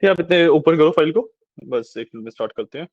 फिर आप इतने ओपन करो फाइल को, बस 1 मिनट में स्टार्ट करते हैं।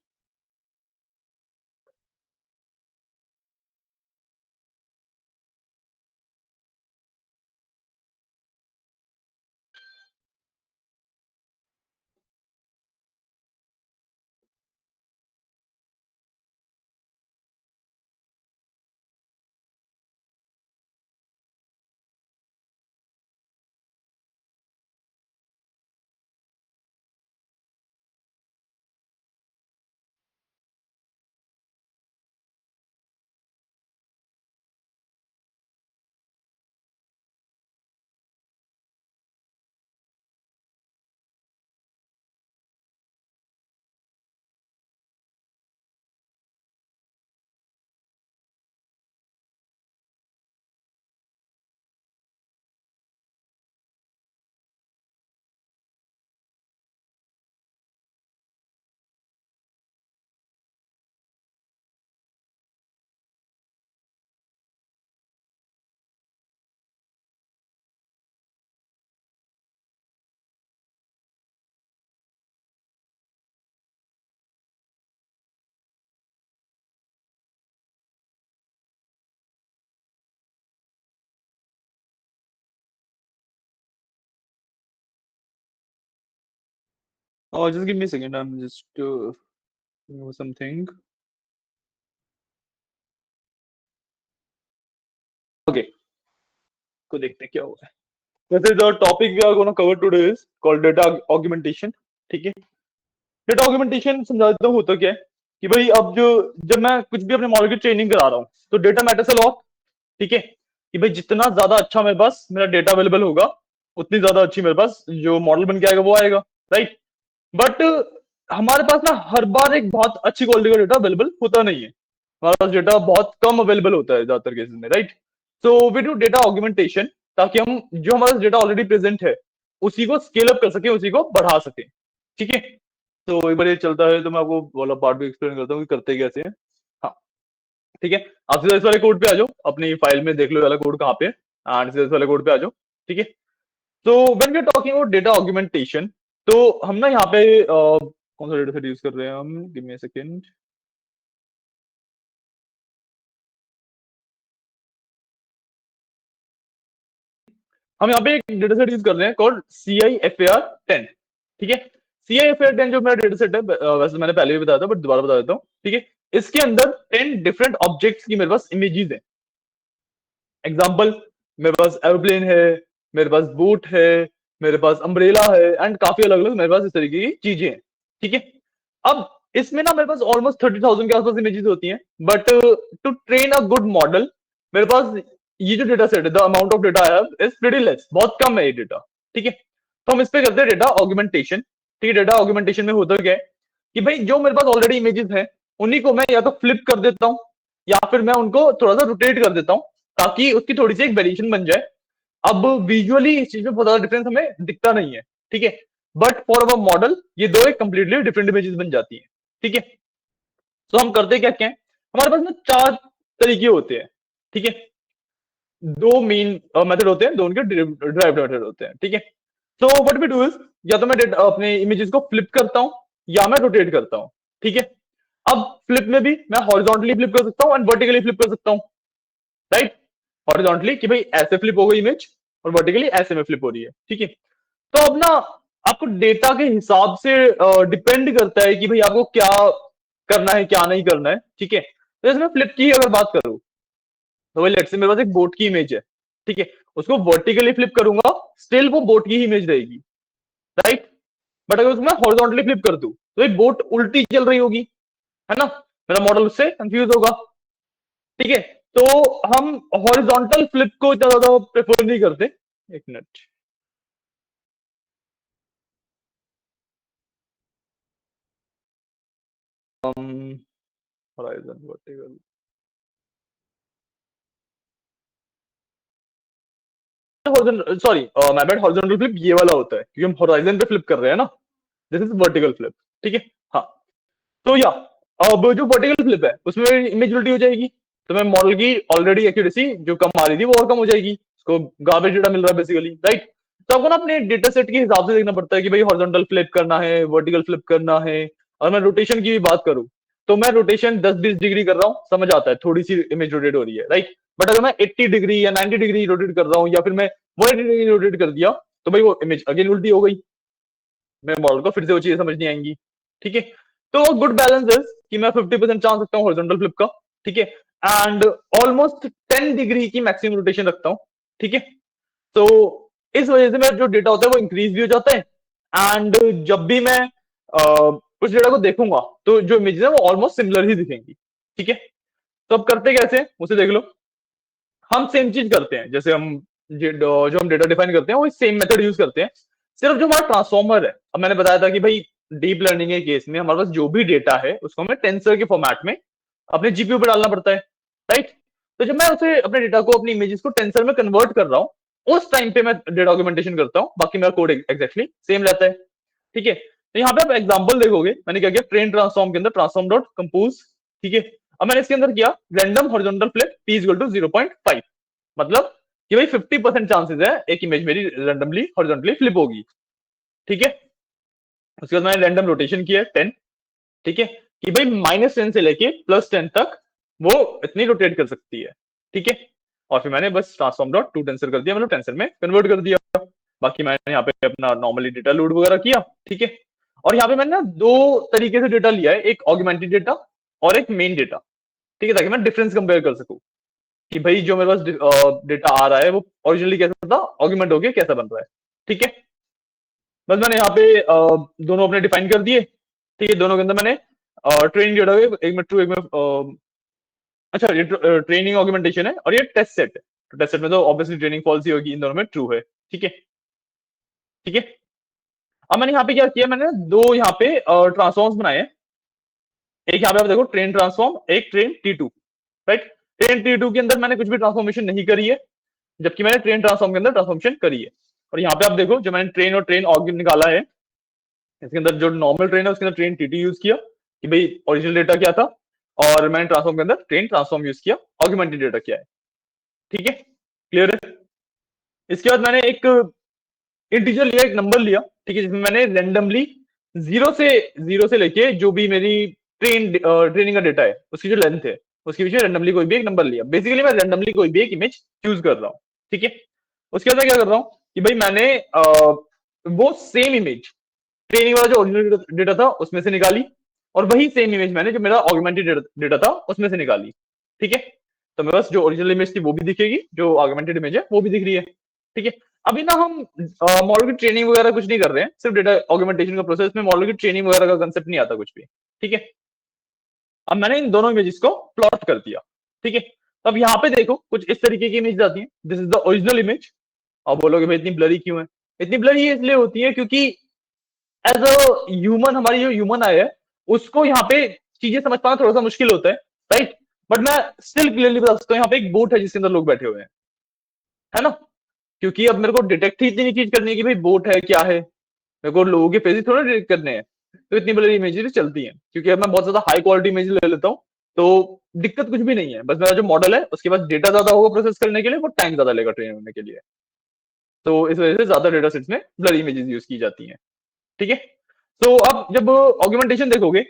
Just give me second, I am just something. Okay, को देखते हैं क्या हुआ है। वैसे the topic we are gonna cover today is called data augmentation. ठीक है, डेटा ऑगमेंटेशन समझा देता हूँ होता क्या है कि भाई अब जो, जब मैं कुछ भी अपने मॉडल की ट्रेनिंग करा रहा हूँ तो डेटा मैटर्स अ लॉट। ठीक है, कि भाई जितना ज्यादा अच्छा मेरे पास मेरा डेटा अवेलेबल होगा, उतनी ज्यादा अच्छी मेरे पास जो मॉडल बन के आएगा वो आएगा, राइट। बट हमारे पास ना हर बार एक बहुत अच्छी क्वालिटी का डेटा अवेलेबल होता नहीं है। हमारे पास डेटा बहुत कम अवेलेबल होता है ज्यादातर केसेस में, right. So we do data augmentation, ताकि हम जो हमारा डेटा ऑलरेडी प्रेजेंट है उसी को स्केल अप कर सके, उसी को बढ़ा सके। ठीक है, तो एक बार ये चलता है तो मैं आपको वाला पार्ट भी एक्सप्लेन करता हूँ कि करते कैसे हैं। हाँ, ठीक है। आप सीधा इस वाले कोड पे आ जाओ, अपनी फाइल में देख लो ये वाला कोड कहाँ पे है, एंड सीधा इस वाले कोड पे आ जाओ। ठीक है, तो when we are talking about data augmentation, तो हम ना यहाँ पे कौन सा डेटा सेट यूज कर रहे हैं हम, गिव मी अ सेकंड। हम यहाँ पे एक डेटा सेट यूज कर रहे हैं कॉल्ड CIFAR10। ठीक है, CIFAR10 जो मेरा डेटा सेट है, वैसे मैंने पहले भी बताया था बट दोबारा बता देता हूँ। ठीक है, इसके अंदर 10 डिफरेंट ऑब्जेक्ट्स की मेरे पास इमेजेस है। एग्जाम्पल, मेरे पास एरोप्लेन है, मेरे पास बोट है, मेरे पास अम्ब्रेला है, एंड काफी अलग अलग मेरे पास इस तरीके की चीजें हैं। ठीक है, अब इसमें ना मेरे पास ऑलमोस्ट 30,000 के आसपास इमेजेस होती हैं, but to train a good model मेरे पास ये जो डेटा सेट है, the amount of data I have is pretty less, बहुत कम है ये डेटा। ठीक है, तो हम इस पे करते हैं डेटा ऑगमेंटेशन। ठीक है, डेटा ऑगमेंटेशन में होता क्या है कि भाई जो मेरे पास ऑलरेडी इमेजेस हैं उन्हीं को मैं या तो फ्लिप कर देता हूँ, या फिर मैं उनको थोड़ा सा रोटेट कर देता हूँ, ताकि उसकी थोड़ी सी एक वेरिएशन बन जाए। अब विजुअली इस चीज में बहुत ज्यादा डिफरेंस हमें दिखता नहीं है। ठीक है, बट फॉर अवर मॉडल ये दो एक कंप्लीटली डिफरेंट इमेजेस बन जाती है। ठीक है, तो हम करते क्या क्या है, हमारे पास ना 4 तरीके होते हैं। ठीक है, दो मेन मेथड होते हैं, दो उनके ड्राइव मेथड होते हैं। ठीक है, so what we do is, या तो मैं अपने इमेजेस को फ्लिप करता हूं या मैं रोटेट करता हूं। ठीक है, अब फ्लिप में भी मैं हॉरिजॉन्टली फ्लिप कर सकता हूं एंड वर्टिकली फ्लिप कर सकता हूं, राइट। हॉरिजॉन्टली कि भाई ऐसे फ्लिप हो गई इमेज, और वर्टिकली ऐसे में फ्लिप हो रही है। ठीक है, तो अब ना आपको डेटा के हिसाब से डिपेंड करता है कि भाई आपको क्या करना है क्या नहीं करना है। ठीक है, तो इसमें फ्लिप की अगर बात करूं, तो भाई लेट्स से मेरे पास एक बोट की इमेज है। ठीक है, उसको वर्टिकली फ्लिप करूंगा, स्टिल वो बोट की ही इमेज रहेगी, राइट। बट अगर उसको मैं हॉरिजॉन्टली फ्लिप कर दूं तो ये बोट उल्टी चल रही होगी, है ना, मेरा मॉडल उससे कंफ्यूज होगा। ठीक है, तो हम हॉरिजॉन्टल फ्लिप को इतना ज्यादा प्रेफर नहीं करते। एक मिनट, हम horizontal vertical, sorry my bad, horizontal flip ये वाला होता है क्योंकि हम हॉराइजन पे फ्लिप कर रहे हैं ना, दिस इज वर्टिकल फ्लिप। ठीक है, हाँ, तो या अब जो वर्टिकल फ्लिप है उसमें इमेज उल्टी हो जाएगी, तो मैं मॉडल की ऑलरेडी एक्यूरेसी जो कम आ रही थी वो और कम हो जाएगी, उसको गार्बेज डेटा मिल रहा है बेसिकली, राइट। तो आपको ना अपने डेटा सेट के हिसाब से देखना पड़ता है कि भाई हॉरिजॉन्टल फ्लिप करना है, वर्टिकल फ्लिप करना है। और मैं रोटेशन की भी बात करूं, तो मैं रोटेशन 10-20 डिग्री कर रहा हूँ, समझ आता है, थोड़ी सी इमेज रोटेट हो रही है, राइट। बट अगर मैं 80 डिग्री या 90 डिग्री रोटेट कर रहा हूँ, या फिर मैं 180 डिग्री रोटेट कर दिया, तो भाई वो इमेज अगेन उल्टी हो गई, मेरे मॉडल को फिर से वो चीजें समझ नहीं आएंगी। ठीक है। तो गुड बैलेंस है कि मैं 50% चांस रखता हूँ हॉरिजॉन्टल फ्लिप का। ठीक है। एंड ऑलमोस्ट 10 डिग्री की मैक्सिमम रोटेशन रखता हूँ। ठीक है। तो इस वजह से मेरा जो डेटा होता है वो इंक्रीज भी हो जाता है। एंड जब भी मैं उस डेटा को देखूंगा, तो जो इमेजेस है वो ऑलमोस्ट सिमिलर ही दिखेंगी। ठीक है। तो अब करते कैसे, उसे देख लो। हम सेम चीज करते हैं, जैसे हम जो हम डेटा डिफाइन करते हैं वो सेम मेथड यूज करते हैं। सिर्फ जो हमारा ट्रांसफॉर्मर है, अब मैंने बताया था कि भाई डीप लर्निंग के केस में हमारे पास जो भी डेटा है उसको हमें टेंसर के फॉर्मेट में अपने जीपीयू पे डालना पड़ता है, राइट। तो जब मैं उसे अपने डेटा को, अपनी इमेजेस को टेंसर में कन्वर्ट कर रहा हूँ, उस टाइम पे मैं डेटा ऑग्यूमेंटेशन करता हूँ, बाकी मेरा कोड एग्जैक्टली सेम रहता है। ठीक है। तो यहाँ पे आप एग्जांपल देखोगे, मैंने क्या किया, ट्रेन ट्रांसफॉर्म के अंदर ट्रांसफॉर्म डॉट कंपोज। ठीक है। अब मैंने इसके अंदर किया random horizontal flip p equal to 0.5, मतलब कि भाई 50% चांसेस है एक इमेज मेरी रैंडमली हॉरिजॉन्टली फ्लिप होगी। ठीक है। उसके बाद मैंने रैंडम रोटेशन किया 10। ठीक है। कि भाई -10 से लेके +10 तक वो इतनी रोटेट कर सकती है। ठीक है। और फिर मैंने बस ट्रांसफॉर्म डॉट टू टेंसर कर दिया, मतलब टेंसर में कन्वर्ट कर दिया। बाकी मैंने यहाँ पे अपना नॉर्मली डेटा लोड वगैरह किया। ठीक है। और यहाँ पे मैंने ना दो तरीके से डेटा लिया है, एक ऑगमेंटेड डेटा और एक मेन डेटा। ठीक है, ताकि मैं डिफरेंस कंपेयर कर सकूं कि भाई जो मेरे पास डेटा आ रहा है वो ओरिजिनली कैसा था, ऑगमेंट होके कैसा बन रहा है। ठीक है। बस मैंने यहाँ पे दोनों अपने डिफाइन कर दिए। ठीक है। दोनों के अंदर मैंने ट्रेनिंग डेटा, एक में ट्रू, एक में अच्छा, ये ट्रेनिंग ऑगमेंटेशन है और ये टेस्ट सेट है। तो टेस्ट सेट में तो ऑब्वियसली ट्रेनिंग फॉल्स ही होगी, इन दोनों में ट्रू है। ठीक है। ठीक है। अब मैंने यहाँ पे क्या किया, मैंने दो यहाँ पे ट्रांसफॉर्म्स बनाए हैं। एक यहाँ पे आप देखो ट्रेन ट्रांसफॉर्म, एक train T2, right. Train T2 के अंदर मैंने कुछ भी ट्रांसफॉर्मेशन नहीं करी है, जबकि मैंने ट्रेन ट्रांसफॉर्म के अंदर ट्रांसफॉर्मेशन करी है। और यहाँ पे आप देखो, जो मैंने ट्रेन और ट्रेन ऑग निकाला है, इसके अंदर जो नॉर्मल ट्रेन है उसके अंदर ट्रेन टीटी यूज किया कि भाई ओरिजिनल डेटा क्या था, और मैंने ट्रांसफॉर्म के अंदर ट्रेन ट्रांसफॉर्म यूज किया, ऑगमेंटेड डेटा क्या है। ठीक है। क्लियर है। इसके बाद मैंने एक इंटीजर लिया, एक नंबर लिया। ठीक है। जिसमें मैंने रेंडमली जीरो से जीरो से लेके जो भी मेरी ट्रेनिंग का डेटा है उसकी जो लेंथ है उसके पीछे रेंडमली कोई भी एक नंबर लिया। बेसिकली मैं रेंडमली कोई भी एक इमेज चूज कर रहा हूँ। ठीक है। उसके बाद मैं क्या कर रहा हूँ कि भाई मैंने वो सेम इमेज ट्रेनिंग वाला जो ओरिजिनल डेटा था उसमें से निकाली, और वही सेम इमेज मैंने जो मेरा ऑगमेंटेड डेटा था उसमें से निकाली। ठीक है। तो मेरे पास जो ओरिजिनल इमेज थी वो भी दिखेगी, जो ऑगमेंटेड इमेज है वो भी दिख रही है। ठीक है। अभी ना हम मॉडल की ट्रेनिंग वगैरह कुछ नहीं कर रहे हैं, सिर्फ डेटा ऑगमेंटेशन का प्रोसेस में मॉडल की ट्रेनिंग वगैरह का कंसेप्ट नहीं आता कुछ भी। ठीक है। अब मैंने इन दोनों इमेजेस को प्लॉट कर दिया। ठीक है। अब यहाँ पे देखो कुछ इस तरीके की इमेज आती है, this is the original image. अब बोलोगे भाई इतनी ब्लरी क्यों है, इतनी ब्लरी इसलिए होती है क्योंकि एज अ ह्यूमन, हमारी जो ह्यूमन आई है उसको यहाँ पे चीजें समझ पाना थोड़ा सा मुश्किल होता है, राइट। बट मैं स्टिल क्लियरली बता सकता हूँ, यहाँ पे एक बोट है जिसके अंदर लोग बैठे हुए हैं, है ना। क्योंकि अब मेरे को डिटेक्ट ही इतनी चीज करनी है कि भाई बोट है क्या है, मेरे को लोगों के फेस थोड़ा डिटेक्ट करने हैं। तो इतनी बड़ी इमेजेस चलती हैं, क्योंकि अब मैं बहुत ज्यादा हाई क्वालिटी इमेज ले लेता हूँ। तो दिक्कत कुछ भी नहीं है, बस मेरा जो मॉडल है उसके पास डेटा ज्यादा होगा प्रोसेस करने के लिए, वो टाइम ज्यादा लेगा ट्रेन होने के लिए। तो इस वजह से ज्यादा डेटा सेट्स में ब्लरी इमेजेस यूज की जाती हैं। ठीक है। तो अब जब ऑगमेंटेशन देखोगे,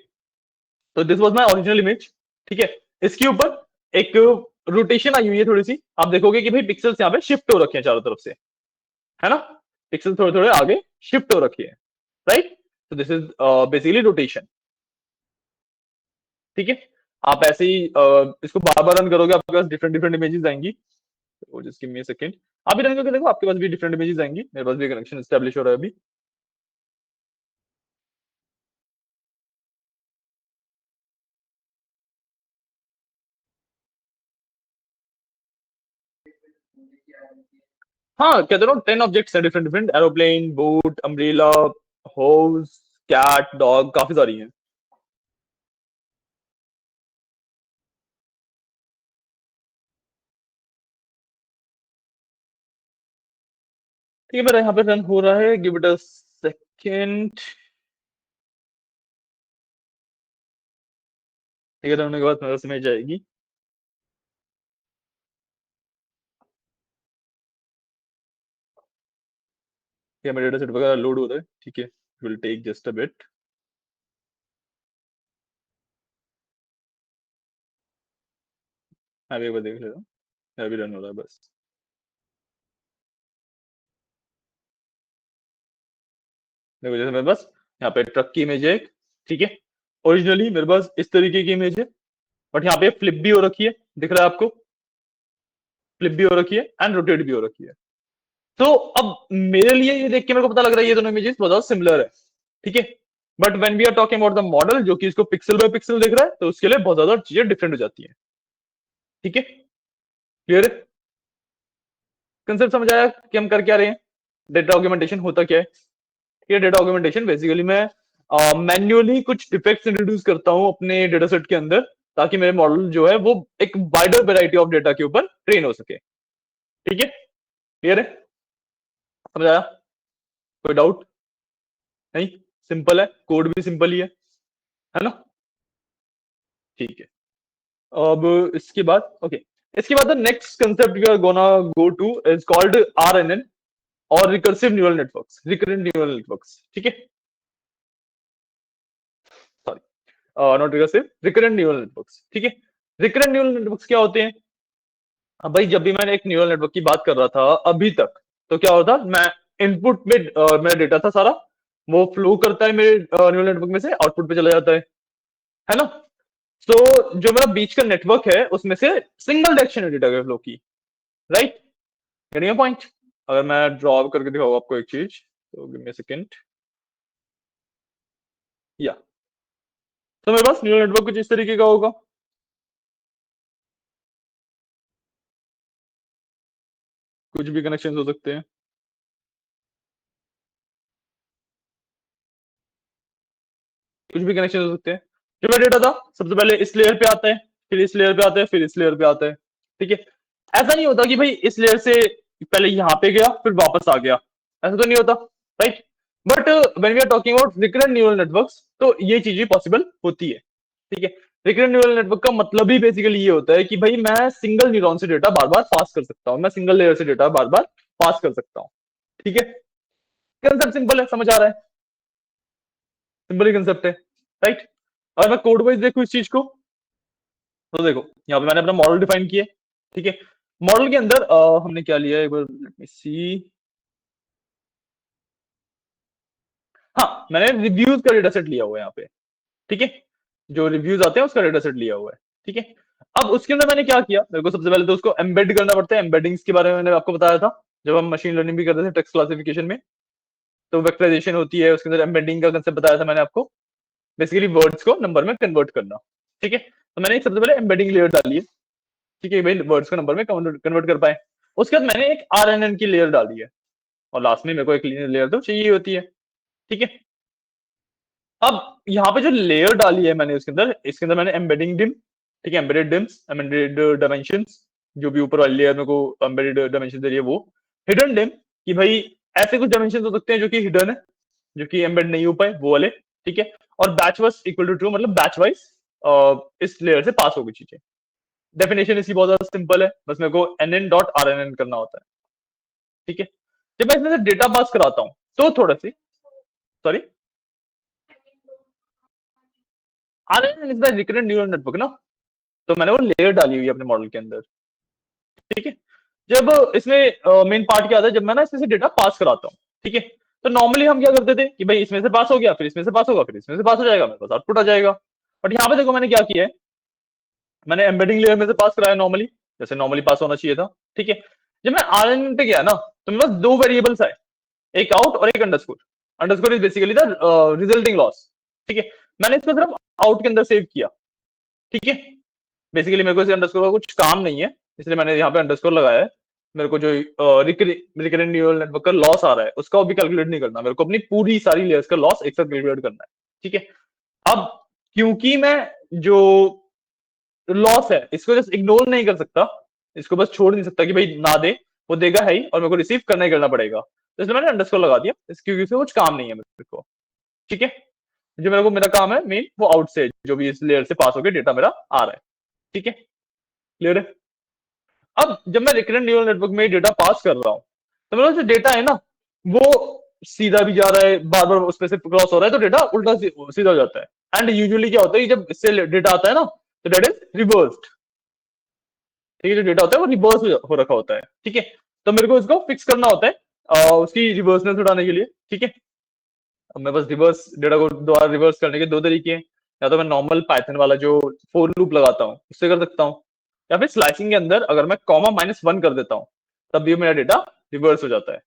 तो this was my original image. ठीक है। इसके ऊपर एक रोटेशन आई हुई है थोड़ी सी, आप देखोगे कि भाई पिक्सल्स यहाँ पे शिफ्ट हो रखे हैं चारों तरफ से, है ना। पिक्सल थोड़े थोड़े आगे शिफ्ट हो रखे हैं, राइट। तो दिस इज बेसिकली रोटेशन। ठीक है। आप ऐसे ही इसको बार बार रन करोगे, आपके पास डिफरेंट डिफरेंट इमेजेस आएंगी। तो just give me a second. आप भी रन करके देखो, आपके पास भी डिफरेंट इमेजेस आएंगी, मेरे पास भी कनेक्शन एस्टेब्लिश हो रहा है अभी। हाँ, कहते रहो 10 ऑब्जेक्ट्स हैं different different, aeroplane, boat, umbrella, hose, cat, dog, काफी सारी हैं। ठीक है, मेरा यहाँ पे रन हो रहा है, गिव इट अ सेकेंड। ठीक है, रन होने के बाद मेरे समय जाएगी। ये मेरा डेटा सेट वगैरह लोड हो रहा है, ठीक है, will take just a bit. मैं भी एक बार देख लेता हूँ, मैं भी रन हो रहा है बस। देखो जैसे मेरे पास यहाँ पे ट्रक की इमेज है एक, ठीक है, ओरिजिनली मेरे पास इस तरीके की इमेज है, बट यहाँ पे फ्लिप भी हो रखी है, दिख रहा है आपको, फ्लिप भी हो रखी है एंड रोटेट भी हो रखी है। तो अब मेरे लिए ये देख के मेरे को पता लग रहा है ये दोनों इमेजेस बहुत ज्यादा सिमिलर है, ठीक है, but when we are talking about the model जो कि इसको पिक्सल बाय पिक्सल देख रहा है, तो उसके लिए बहुत ज्यादा चीजें डिफरेंट हो जाती है, ठीक है, क्लियर है, कंसेप्ट समझ आया कि हम कर क्या रहे हैं, डेटा ऑगमेंटेशन होता क्या है। ये डेटा ऑगमेंटेशन बेसिकली मैं मैन्युअली कुछ डिफेक्ट्स इंट्रोड्यूस करता हूं अपने डेटा सेट के अंदर, ताकि मेरे मॉडल जो है वो एक वाइडर वैरायटी ऑफ डेटा के ऊपर ट्रेन हो सके, ठीक है, क्लियर है, समझ आया, कोई डाउट नहीं, सिंपल है, कोड भी सिंपल ही है ना, ठीक है। अब इसके बाद ओके, इसके बाद the next concept we are gonna go to is called RNN, और recursive neural networks, recurrent neural networks, ठीक है, sorry not recursive, recurrent neural networks, ठीक है। रिकरेंट न्यूरल नेटवर्क्स क्या होते हैं? अब भाई जब भी मैंने एक न्यूरल नेटवर्क की बात कर रहा था अभी तक, तो क्या होता, मैं इनपुट में मेरा डेटा था सारा, वो फ्लो करता है मेरे न्यूरल नेटवर्क में से आउटपुट पे चला जाता है ना। तो जो मेरा बीच का नेटवर्क है उसमें से सिंगल डायरेक्शन डेटा का फ्लो की, राइट, गेटिंग अ पॉइंट। अगर मैं ड्रॉ करके दिखाऊँ आपको एक चीज, तो गिव मी अ सेकंड, या तो मेरे पास न्यूरल नेटवर्क कुछ इस तरीके का होगा, कुछ भी कनेक्शन हो सकते हैं, कुछ भी कनेक्शन हो सकते हैं। जो मेरा डेटा था सबसे पहले इस लेयर पे आता है, फिर इस लेयर पे आता है, फिर इस लेयर पे आता है, ठीक है। ऐसा नहीं होता कि भाई इस लेयर से पहले यहाँ पे गया फिर वापस आ गया, ऐसा तो नहीं होता, right. But when we are talking about recurrent neural networks, तो ये चीजें पॉसिबल होती है, ठीक है। रिकरेंट न्यूरल नेटवर्क का मतलब ही बेसिकली ये होता है कि भाई मैं सिंगल न्यूरॉन से डेटा बार बार पास कर सकता हूँ, मैं सिंगल लेयर से डेटा बार बार पास कर सकता हूँ, ठीक है। कंसेप्ट सिंपल है, समझ आ रहा है, सिंपल ही कंसेप्ट है, राइट। और मैं कोड वाइज देखूं इस चीज को, तो देखो यहाँ पे मैंने अपना मॉडल डिफाइन किया, ठीक है। मॉडल के अंदर हमने क्या लिया है, एक बार लेट मी सी, हाँ मैंने रिव्यूज का डेटा सेट लिया हुआ है यहाँ पे, ठीक है, जो रिव्यूज आते हैं उसका डेटा सेट लिया हुआ है, ठीक है। अब उसके अंदर मैंने क्या किया, मेरे को सबसे पहले तो उसको एम्बेड करना पड़ता है, एम्बेडिंग्स के बारे में मैंने आपको बताया था जब हम मशीन लर्निंग भी करते थे टेक्स्ट क्लासिफिकेशन में, तो वेक्टराइजेशन होती है उसके अंदर, एम्बेडिंग का कंसेप्ट बताया था मैंने आपको, बेसिकली वर्ड्स को नंबर में कन्वर्ट करना, ठीक है। तो मैंने सबसे पहले एम्बेडिंग लेयर डाली है, ठीक है, भाई वर्ड्स को नंबर में कन्वर्ट कर पाए। उसके बाद मैंने एक आरएनएन की लेयर डाली है, और लास्ट में मेरे को एक लेयर तो चाहिए होती है, ठीक है। अब यहाँ पे जो लेयर डाली है मैंने उसके अंदर, इसके अंदर मैंने एम्बेडिंग डिम, ठीक है, एम्बेडेड डिम्स, एम्बेडेड डायमेंशंस, जो भी ऊपर वाली लेयर मेरे को एम्बेडेड डायमेंशन दे रही है वो, हिडन डिम, कि भाई ऐसे कुछ डायमेंशन हो सकते हैं जो कि हिडन है, जो कि एम्बेड नहीं हो पाए वो वाले, ठीक है। और batch wise equal to true, मतलब बैच वाइज इस लेयर से पास हो गई चीजें। डेफिनेशन इसकी बहुत ज्यादा सिंपल है, बस मेरे को N N dot R N N करना होता है, ठीक है। जब मैं इसमें से डेटा पास कराता हूँ तो थोड़ा सी, sorry, R N N is the recurrent neural network ना, तो मैंने वो लेयर डाली हुई है अपने मॉडल के अंदर, ठीक है। जब इसमें मेन पार्ट क्या आता है, जब मैं ना इसमें से डेटा पास कराता हूँ, ठीक है, तो नॉर्मली हम क्या करते थे कि भाई इसमें से पास हो गया, फिर इसमें से पास होगा, फिर इसमें से पास हो जाएगा, मेरे पास आउटपुट आ जाएगा। बट यहाँ पे देखो मैंने क्या किया है, मैंने एम्बेडिंग लेयर में से पास कराया नॉर्मली, जैसे नॉर्मली पास होना चाहिए था, ठीक है। जब मैं आर एन पे गया ना, तो मेरे पास दो वेरिएबल्स आए, एक आउट और एक underscore. Underscore is basically the resulting loss, ठीक है। मैंने इसको सिर्फ आउट के अंदर सेव किया, ठीक है। बेसिकली मेरे को इस अंडरस्कोर का कुछ काम नहीं है, इसलिए मैंने यहाँ पे अंडरस्कोर लगाया है। मेरे को जो रिकरेंट न्यूरल नेटवर्क का लॉस आ रहा है उसका भी कैलकुलेट नहीं करना, मेरे को अपनी पूरी सारी लेयर्स का लॉस एक साथ कैलकुलेट करना है, ठीक है। अब क्योंकि मैं जो लॉस है इसको जस्ट इग्नोर नहीं कर सकता, इसको बस छोड़ नहीं सकता कि भाई ना दे, वो देगा है ही और मेरे को रिसीव करना ही करना पड़ेगा, तो इसलिए मैंने अंडरस्कोर लगा दिया, क्योंकि इसमें कुछ काम नहीं है मेरे को, ठीक है। जो मेरे को मेरा काम है मेन वो आउट से जो भी इस लेयर से पास होकर डेटा मेरा आ रहा है, ठीक है, क्लियर है। अब जब मैं रिकरेंट न्यूरल नेटवर्क में डेटा पास कर रहा हूं, तो मेरा जो डेटा है ना वो सीधा भी जा रहा है, बार बार उस पे से क्रॉस हो रहा है, तो डेटा उल्टा सीधा हो जाता है। एंड यूजुअली क्या होता है, जब इससे डेटा आता है ना, तो डेटा इज रिवर्स्ड। ठीक है, जो डेटा होता है वो रिवर्स हो रखा होता है। ठीक है, तो मेरे को इसको फिक्स करना होता है उसकी रिवर्सनेस उठाने के लिए। ठीक है, अब मेरे पास रिवर्स डेटा को दोबारा रिवर्स करने के दो तरीके हैं। या तो मैं नॉर्मल पाइथन वाला जो फोर लूप लगाता हूँ उससे कर सकता हूँ, या फिर स्लाइसिंग के अंदर अगर मैं कॉमा -1 कर देता हूँ तब भी मेरा डेटा रिवर्स हो जाता है।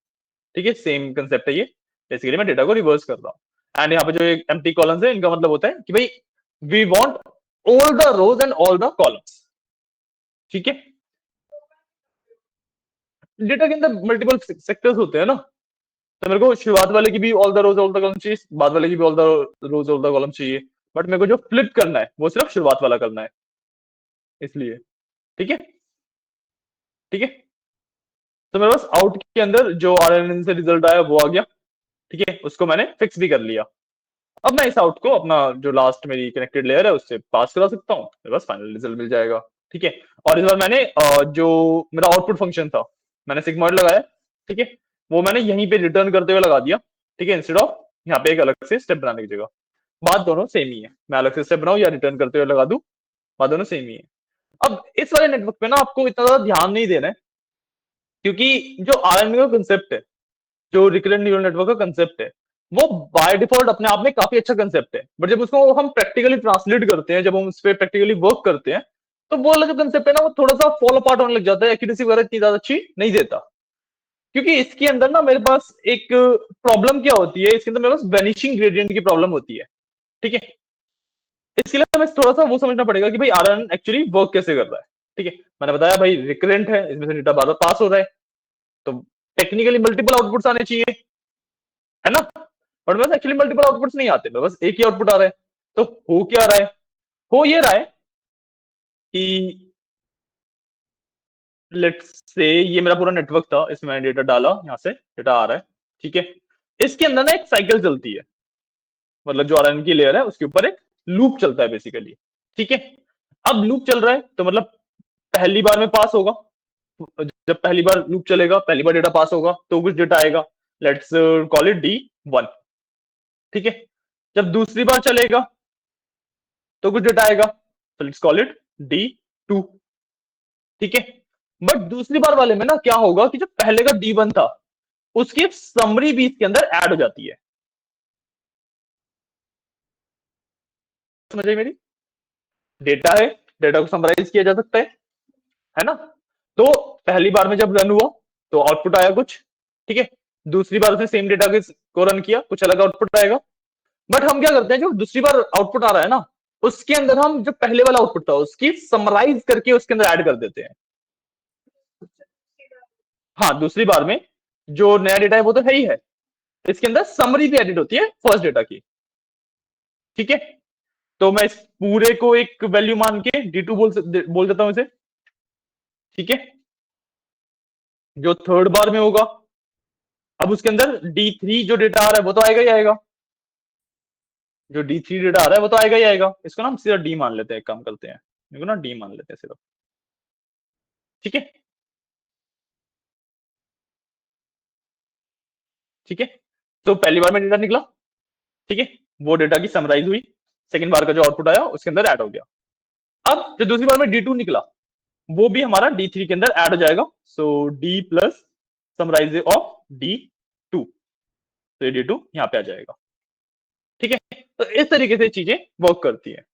ठीक है, सेम कंसेप्ट है ये। बेसिकली मैं डेटा को रिवर्स कर रहा हूँ। एंड यहाँ पे जो एम्प्टी कॉलम्स है, इनका मतलब होता है कि भाई we want all the rows and all the columns. ठीक है, डेटा के अंदर मल्टीपल सेक्टर्स होते हैं ना, तो मेरे को शुरुआत वाले की भी all the rows all the column चाहिए, बाद वाले की भी all the rows all the column चाहिए। बट मेरे को जो फ्लिप करना है वो सिर्फ शुरुआत वाला करना है, इसलिए। ठीक है, ठीक है, तो मेरे पास आउट के अंदर जो RNN से रिजल्ट आया वो आ गया। ठीक है, उसको मैंने फिक्स भी कर लिया। अब मैं इस आउट को अपना जो लास्ट मेरी कनेक्टेड लेयर है उससे पास करा सकता हूँ, मेरे पास फाइनल रिजल्ट मिल जाएगा। ठीक है, और इस बार मैंने जो मेरा आउटपुट फंक्शन था, मैंने सिग्मॉइड लगाया। ठीक है, वो मैंने यहीं पे रिटर्न करते हुए लगा दिया। ठीक है, इंस्टेड ऑफ यहाँ पे एक अलग से स्टेप बनाने की जगह। बात दोनों सेम ही है, मैं अलग से स्टेप बनाऊं या रिटर्न करते हुए लगा दूं, बात दोनों सेम ही है। अब इस वाले नेटवर्क पे ना आपको इतना ज्यादा ध्यान नहीं देना है, क्योंकि जो RNN का कंसेप्ट है, जो रिकरेंट न्यूरल नेटवर्क का कंसेप्ट है, वो बाय डिफॉल्ट अपने आप में काफी अच्छा कंसेप्ट है। बट जब उसको हम प्रैक्टिकली ट्रांसलेट करते हैं, जब हम उस पर प्रैक्टिकली वर्क करते हैं, तो वो वाला जो कंसेप्ट है ना, वो थोड़ा सा फॉल अपार्ट होने लग जाता है, एक्यूरेसी वगैरह इतनी ज्यादा अच्छी नहीं देता। क्योंकि इसके अंदर ना मेरे पास एक प्रॉब्लम क्या होती है, इसके अंदर मेरे पास वेनिशिंग ग्रेडियंट की प्रॉब्लम होती है। ठीक है, इसके लिए हमें थोड़ा सा वो समझना पड़ेगा कि भाई RNN एक्चुअली वर्क कैसे कर रहा है। ठीक है, मैंने बताया भाई रिकरेंट है, इसमें से डेटा बार बार पास हो रहा है, तो टेक्निकली मल्टीपल आउटपुट्स आने चाहिए, है ना। बट बस एक्चुअली मल्टीपल आउटपुट्स नहीं आते, बस एक ही आउटपुट आ रहा है। तो हो क्या रहा है, हो ये रहा है कि लेट्स से ये मेरा पूरा नेटवर्क था, इसमें मैंने डेटा डाला, यहाँ से डेटा आ रहा है। ठीक है, इसके अंदर ना एक साइकिल चलती है, मतलब जो RNN की लेयर है उसके ऊपर एक लूप चलता है बेसिकली। ठीक है, अब लूप चल रहा है तो मतलब पहली बार में पास होगा, जब पहली बार लूप चलेगा, पहली बार डेटा पास होगा तो कुछ डेटा आएगा, लेट्स कॉल इट D1। ठीक है, जब दूसरी बार चलेगा तो कुछ डेटा आएगा, तो लेट्स कॉल इट D2। ठीक है, बट दूसरी बार वाले में ना क्या होगा कि जो पहले का D1 था उसकी समरी भी इसके अंदर ऐड हो जाती है। समझ आई मेरी? डेटा है, डेटा को समराइज किया जा सकता है ना। तो पहली बार में जब रन हुआ तो आउटपुट आया कुछ। ठीक है, दूसरी बार उसने सेम डेटा को रन किया, कुछ अलग आउटपुट आएगा। बट हम क्या करते हैं, जो दूसरी बार आउटपुट आ रहा है ना, उसके अंदर हम जो पहले वाला आउटपुट था उसकी समराइज करके उसके अंदर ऐड कर देते हैं। हाँ, दूसरी बार में जो नया डेटा है वो तो है ही है, इसके अंदर समरी भी एडिट होती है फर्स्ट डेटा की। ठीक है, तो मैं इस पूरे को एक वैल्यू मान के D2 बोल देता हूं इसे। ठीक है, जो थर्ड बार में होगा, अब उसके अंदर D3 जो डेटा आ रहा है वो तो आएगा ही आएगा, जो D3 डेटा आ रहा है वो तो आएगा ही आएगा। इसको ना हम सीधा D मान लेते हैं, एक काम करते हैं, इसको ना D मान लेते हैं सिर्फ। ठीक है, ठीक है, तो पहली बार में डेटा निकला। ठीक है, वो डेटा की समराइज हुई, सेकंड बार का जो आउटपुट आया उसके अंदर ऐड हो गया। अब जो दूसरी बार में D2 निकला वो भी हमारा D3 के अंदर ऐड हो जाएगा, so D plus summarise of D2, तो ये D2 यहाँ पे आ जाएगा। ठीक है, तो इस तरीके से चीजें वर्क करती है।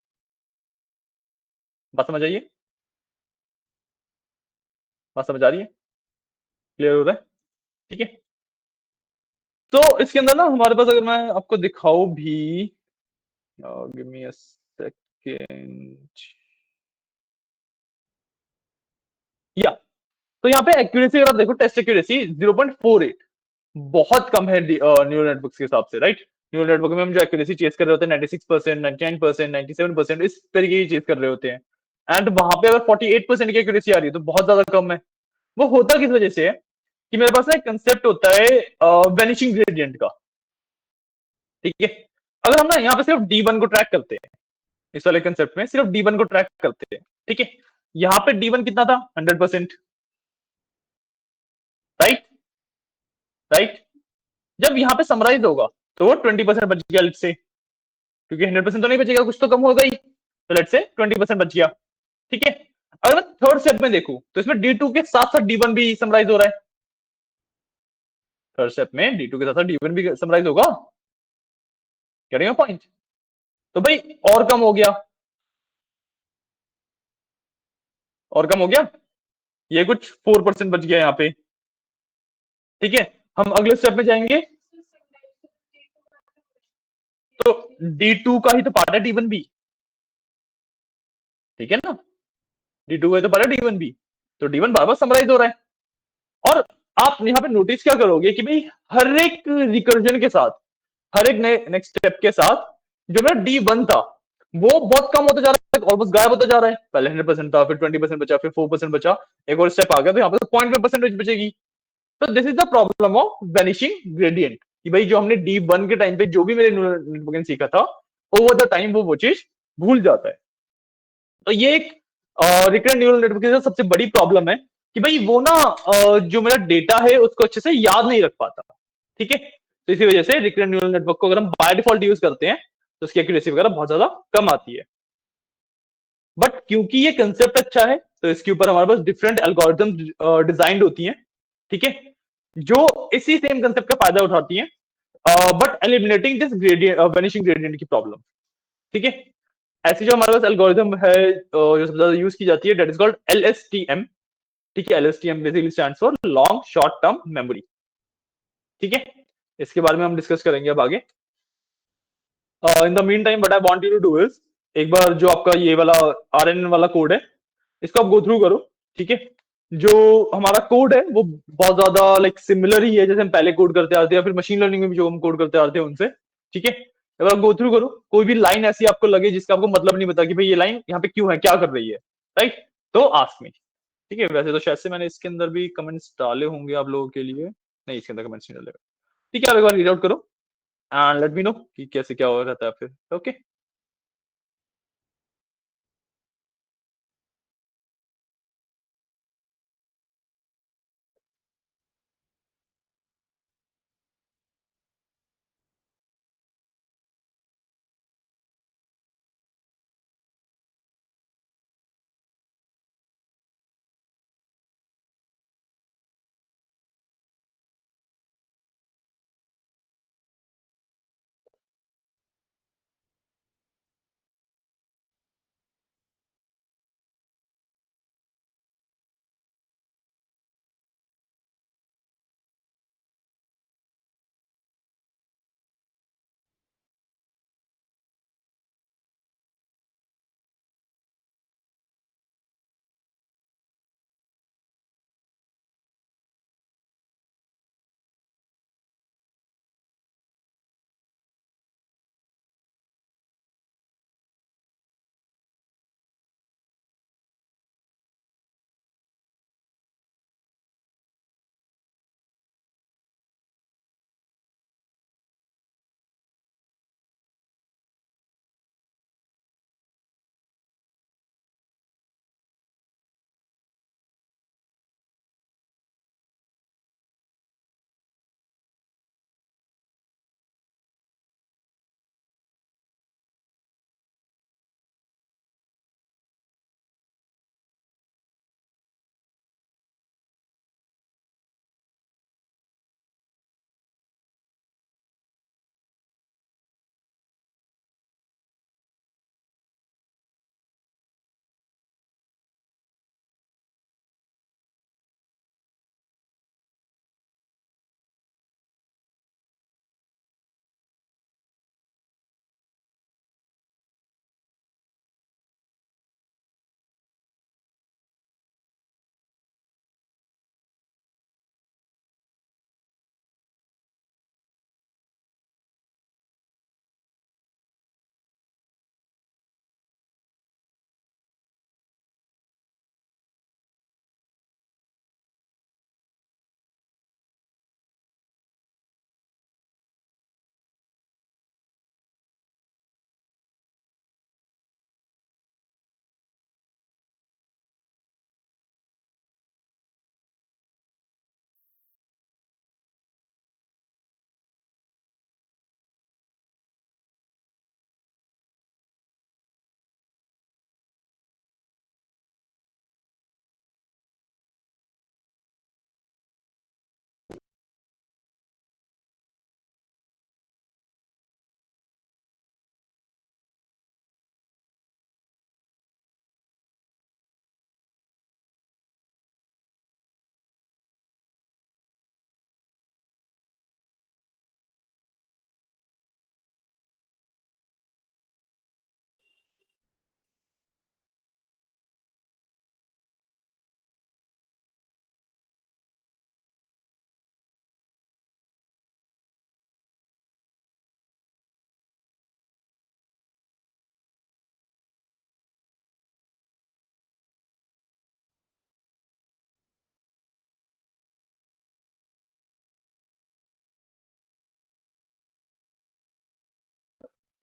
बात समझ आइए, बात समझ आ रही है, क्लियर हो रहा है? ठीक है, तो इसके अंदर ना हमारे पास, अगर मैं आपको दिखाऊं भी, गिव मी अ सेकेंड, या तो यहाँ पे एक्यूरेसी अगर आप देखो, टेस्ट एक्यूरेसी 0.48, बहुत कम है न्यूरल नेटवर्क के हिसाब से, राइट। न्यूरल नेटवर्क में हम जो एक्यूरेसी चेज कर रहे होते हैं 96%, 99%, 97%, इस तरीके की चीज कर रहे होते हैं। एंड वहां पे अगर 48% की एक्यूरेसी आ रही है तो बहुत ज्यादा कम है। वो होता किस वजह से है कि मेरे पास ना एक कंसेप्ट होता है वेनिशिंग ग्रेडियंट का। ठीक है, अगर हम ना यहाँ पे सिर्फ D1 को ट्रैक करते हैं, इस वाले कंसेप्ट में सिर्फ D1 को ट्रैक करते हैं। ठीक है, यहाँ पे D1 कितना था, 100%, राइट, राइट। जब यहाँ पे समराइज होगा तो वो 20% बच गया लेट्स से, क्योंकि 100% तो नहीं बचेगा, कुछ तो कम होगा ही, तो लेट्स से 20% बच गया। ठीक है। अगर मैं थर्ड स्टेप में देखूं तो इसमें D2 के साथ साथ D1 भी समराइज हो रहा है। थर्ड स्टेप में D2 के साथ साथ D1 भी समराइज होगा। कह रही हो पॉइंट? तो भाई और कम हो गया, और कम हो गया, ये कुछ 4% बच गया यहाँ पे। ठीक है। हम अगले स्टेप में जाएंगे, तो D2 का ही तो पार्ट है D1 भी। ठीक है ना, D2 का ही तो पार्ट है D1 भी, तो D1 बार बार समराइज हो रहा है। और आप यहाँ पे नोटिस क्या करोगे कि भाई हर एक रिकर्जन के साथ, हर एक नेक्स्ट स्टेप के साथ जो मेरा D1 था वो बहुत कम होता जा रहा है, ऑलमोस्ट गायब होता जा रहा है। पहले 100% था, फिर 20% बचा, फिर 4% बचा, एक और स्टेप आ गया तो यहाँ पे तो 0.5% बचेगी। तो this is the problem of vanishing gradient, कि भाई जो हमने D1 के टाइम पे जो भी मेरे नेटवर्क ने सीखा था, ओवर द टाइम वो चीज भूल जाता है। तो ये एक रिकरेंट न्यूरल नेटवर्क की सबसे बड़ी प्रॉब्लम है कि भाई वो ना जो मेरा डेटा है उसको अच्छे से याद नहीं रख पाता। ठीक है। तो इसी वजह से रिकरेंट न्यूरल नेटवर्क को अगर हम बाय डिफॉल्ट यूज करते हैं तो उसकी एक्यूरेसी वगैरह बहुत ज्यादा कम आती है। बट क्योंकि ये कंसेप्ट अच्छा है तो इसके ऊपर हमारे पास डिफरेंट एल्गोरिथम डिजाइंड होती हैं। ठीक है। जो इसी सेम कंसेप्ट का फायदा उठाती हैं, but eliminating this gradient, vanishing gradient की प्रॉब्लम। ठीक है। ऐसी जो हमारे पास एल्गोरिथम है जो सबसे ज्यादा यूज की जाती है, दैट इज कॉल्ड LSTM। ठीक है। LSTM basically stands for long short term memory. ठीक है। इसके बारे में हम डिस्कस करेंगे अब आगे। In the meantime what I want you to do is, एक बार जो आपका ये वाला RNN वाला कोड है इसको आप गो थ्रू करो। ठीक है। जो हमारा कोड है वो बहुत ज्यादा लाइक सिमिलर ही है जैसे हम पहले कोड करते आते हैं, या फिर मशीन लर्निंग में भी जो हम कोड करते आते हैं उनसे। ठीक है। एक बार गो थ्रू करो, कोई भी लाइन ऐसी आपको लगे जिसका आपको मतलब नहीं पता कि भाई ये लाइन यहाँ पे क्यों है, क्या कर रही है, राइट, तो आस्क मी। ठीक है। वैसे तो शायद से मैंने इसके अंदर भी कमेंट्स डाले होंगे आप लोगों के लिए, नहीं इसके अंदर कमेंट्स नहीं डाले। ठीक है। आप एक बार रीड आउट करो एंड लेट मी नो कि कैसे क्या हो रहता है फिर। ओके।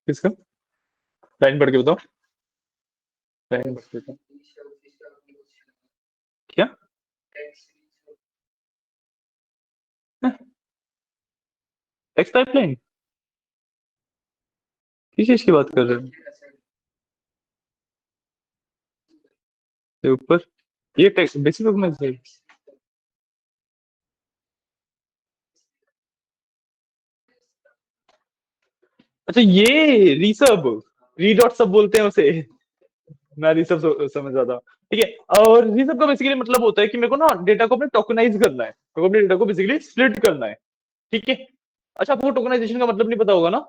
किसका? लाइन पढ़ के बताओ। लाइन पढ़ के बताओ। क्या? X pipeline? किस चीज की बात कर रहे हो? ये ऊपर, ये टेक्स्ट बेसिक डॉक्यूमेंट है। अच्छा, ये रीसब, रीडॉट सब बोलते हैं उसे। मैं रीसब समझ रहा था। ठीक है, और रीसब का बेसिकली मतलब होता है कि मेरे को ना डेटा को अपने टोकनाइज करना है, मेरे को अपने डेटा को बेसिकली स्प्लिट करना है। ठीक है। अच्छा, आपको टोकनाइजेशन का मतलब नहीं पता होगा ना?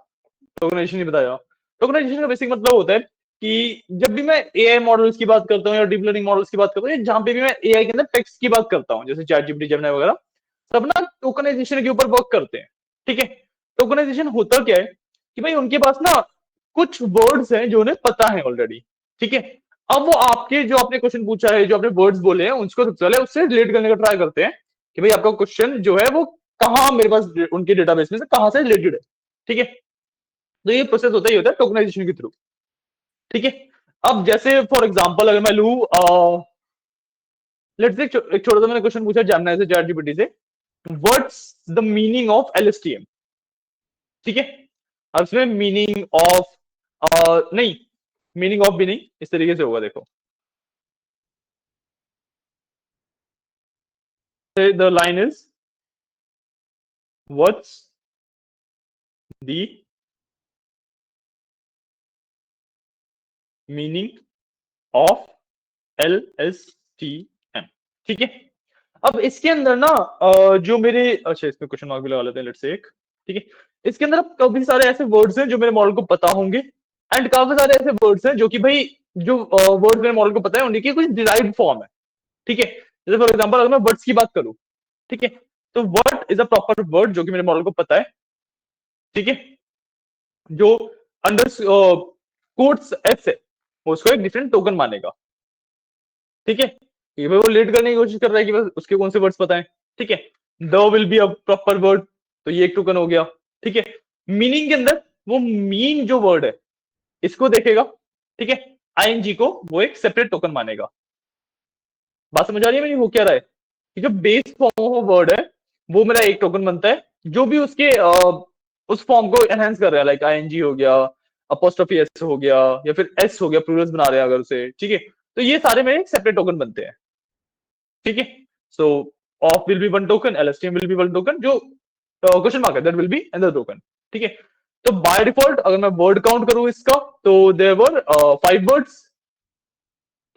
टोकनाइजेशन नहीं बताया। टोकनाइजेशन का बेसिक मतलब होता है कि जब भी मैं एआई मॉडल्स की बात करता हूँ या डीप लर्निंग मॉडल्स की बात करता हूँ, या जहां पे भी मैं एआई के अंदर टेक्स्ट की बात करता हूँ, जैसे चैट जीपीटी, जेमिनी वगैरह, सब ना टोकनाइजेशन के ऊपर वर्क करते हैं। ठीक है। टोकनाइजेशन होता क्या है कि भाई उनके पास ना कुछ वर्ड्स हैं जो उन्हें पता है ऑलरेडी। ठीक है। अब वो आपके जो आपने क्वेश्चन पूछा है, जो आपने वर्ड्स बोले हैं, उसको सबसे पहले उससे रिलेट करने का ट्राई करते हैं कि भाई आपका क्वेश्चन जो है वो कहाँ मेरे पास उनके डेटाबेस में से कहाँ से रिलेटेड है। ठीक है। तो ये प्रोसेस होता ही होता है टोकनाइजेशन के थ्रू। ठीक है। अब जैसे फॉर एग्जांपल अगर मैं लू, लेट्स से एक छोटा सा मैंने क्वेश्चन पूछा जेमिनी से, चैट जीपीटी से, what's the meaning of LSTM. ठीक है। अब इसमें मीनिंग ऑफ नहीं, मीनिंग ऑफ भी नहीं, इस तरीके से होगा, देखो। The line is what's the meaning of L S T M. ठीक है। अब इसके अंदर ना जो मेरे, अच्छा इसमें क्वेश्चन मार्क भी लगा लेते हैं, लेट्स से एक। ठीक है। इसके अंदर अब काफी सारे ऐसे वर्ड्स हैं जो मेरे मॉडल को पता होंगे, एंड काफी सारे ऐसे वर्ड्स हैं जो कि भाई, जो वर्ड्स मेरे मॉडल को पता है उन्हीं की कुछ डिराइव्ड फॉर्म है। ठीक है। जैसे फॉर एग्जांपल अगर मैं वर्ड्स की बात करूं, ठीक है, तो word is a proper word जो कि मेरे मॉडल को पता है। ठीक है। जो अंडर कोट्स एस है, वो उसको एक डिफरेंट टोकन मानेगा। ठीक है। ये भाई वो लेट करने की कोशिश कर रहा है कि बस उसके कौन से वर्ड्स पता है। ठीक है। The will be a proper word, तो ये एक टोकन हो गया। ठीक है। मीनिंग के अंदर वो मीन जो वर्ड है इसको देखेगा। ठीक है। आईएनजी को वो एक सेपरेट टोकन मानेगा। बात समझ आ रही है मेरी? हो क्या रहा है कि जो बेस फॉर्म ऑफ वर्ड है वो मेरा एक टोकन बनता है, जो भी उसके उस फॉर्म को एनहेंस कर रहा है, लाइक आईएनजी हो गया, अपोस्ट्रोफी एस हो गया, या फिर एस हो गया, प्लूरल्स बना रहे हैं अगर उसे। ठीक है। तो ये सारे मेरे सेपरेट टोकन बनते हैं। ठीक है। So of will be one token, LSTM will be one token, जो क्वेश्चन मार्क है that will be another token. ठीक है। तो बाय डिफॉल्ट अगर मैं वर्ड काउंट करूं इसका, तो देयर वर 5 वर्ड्स।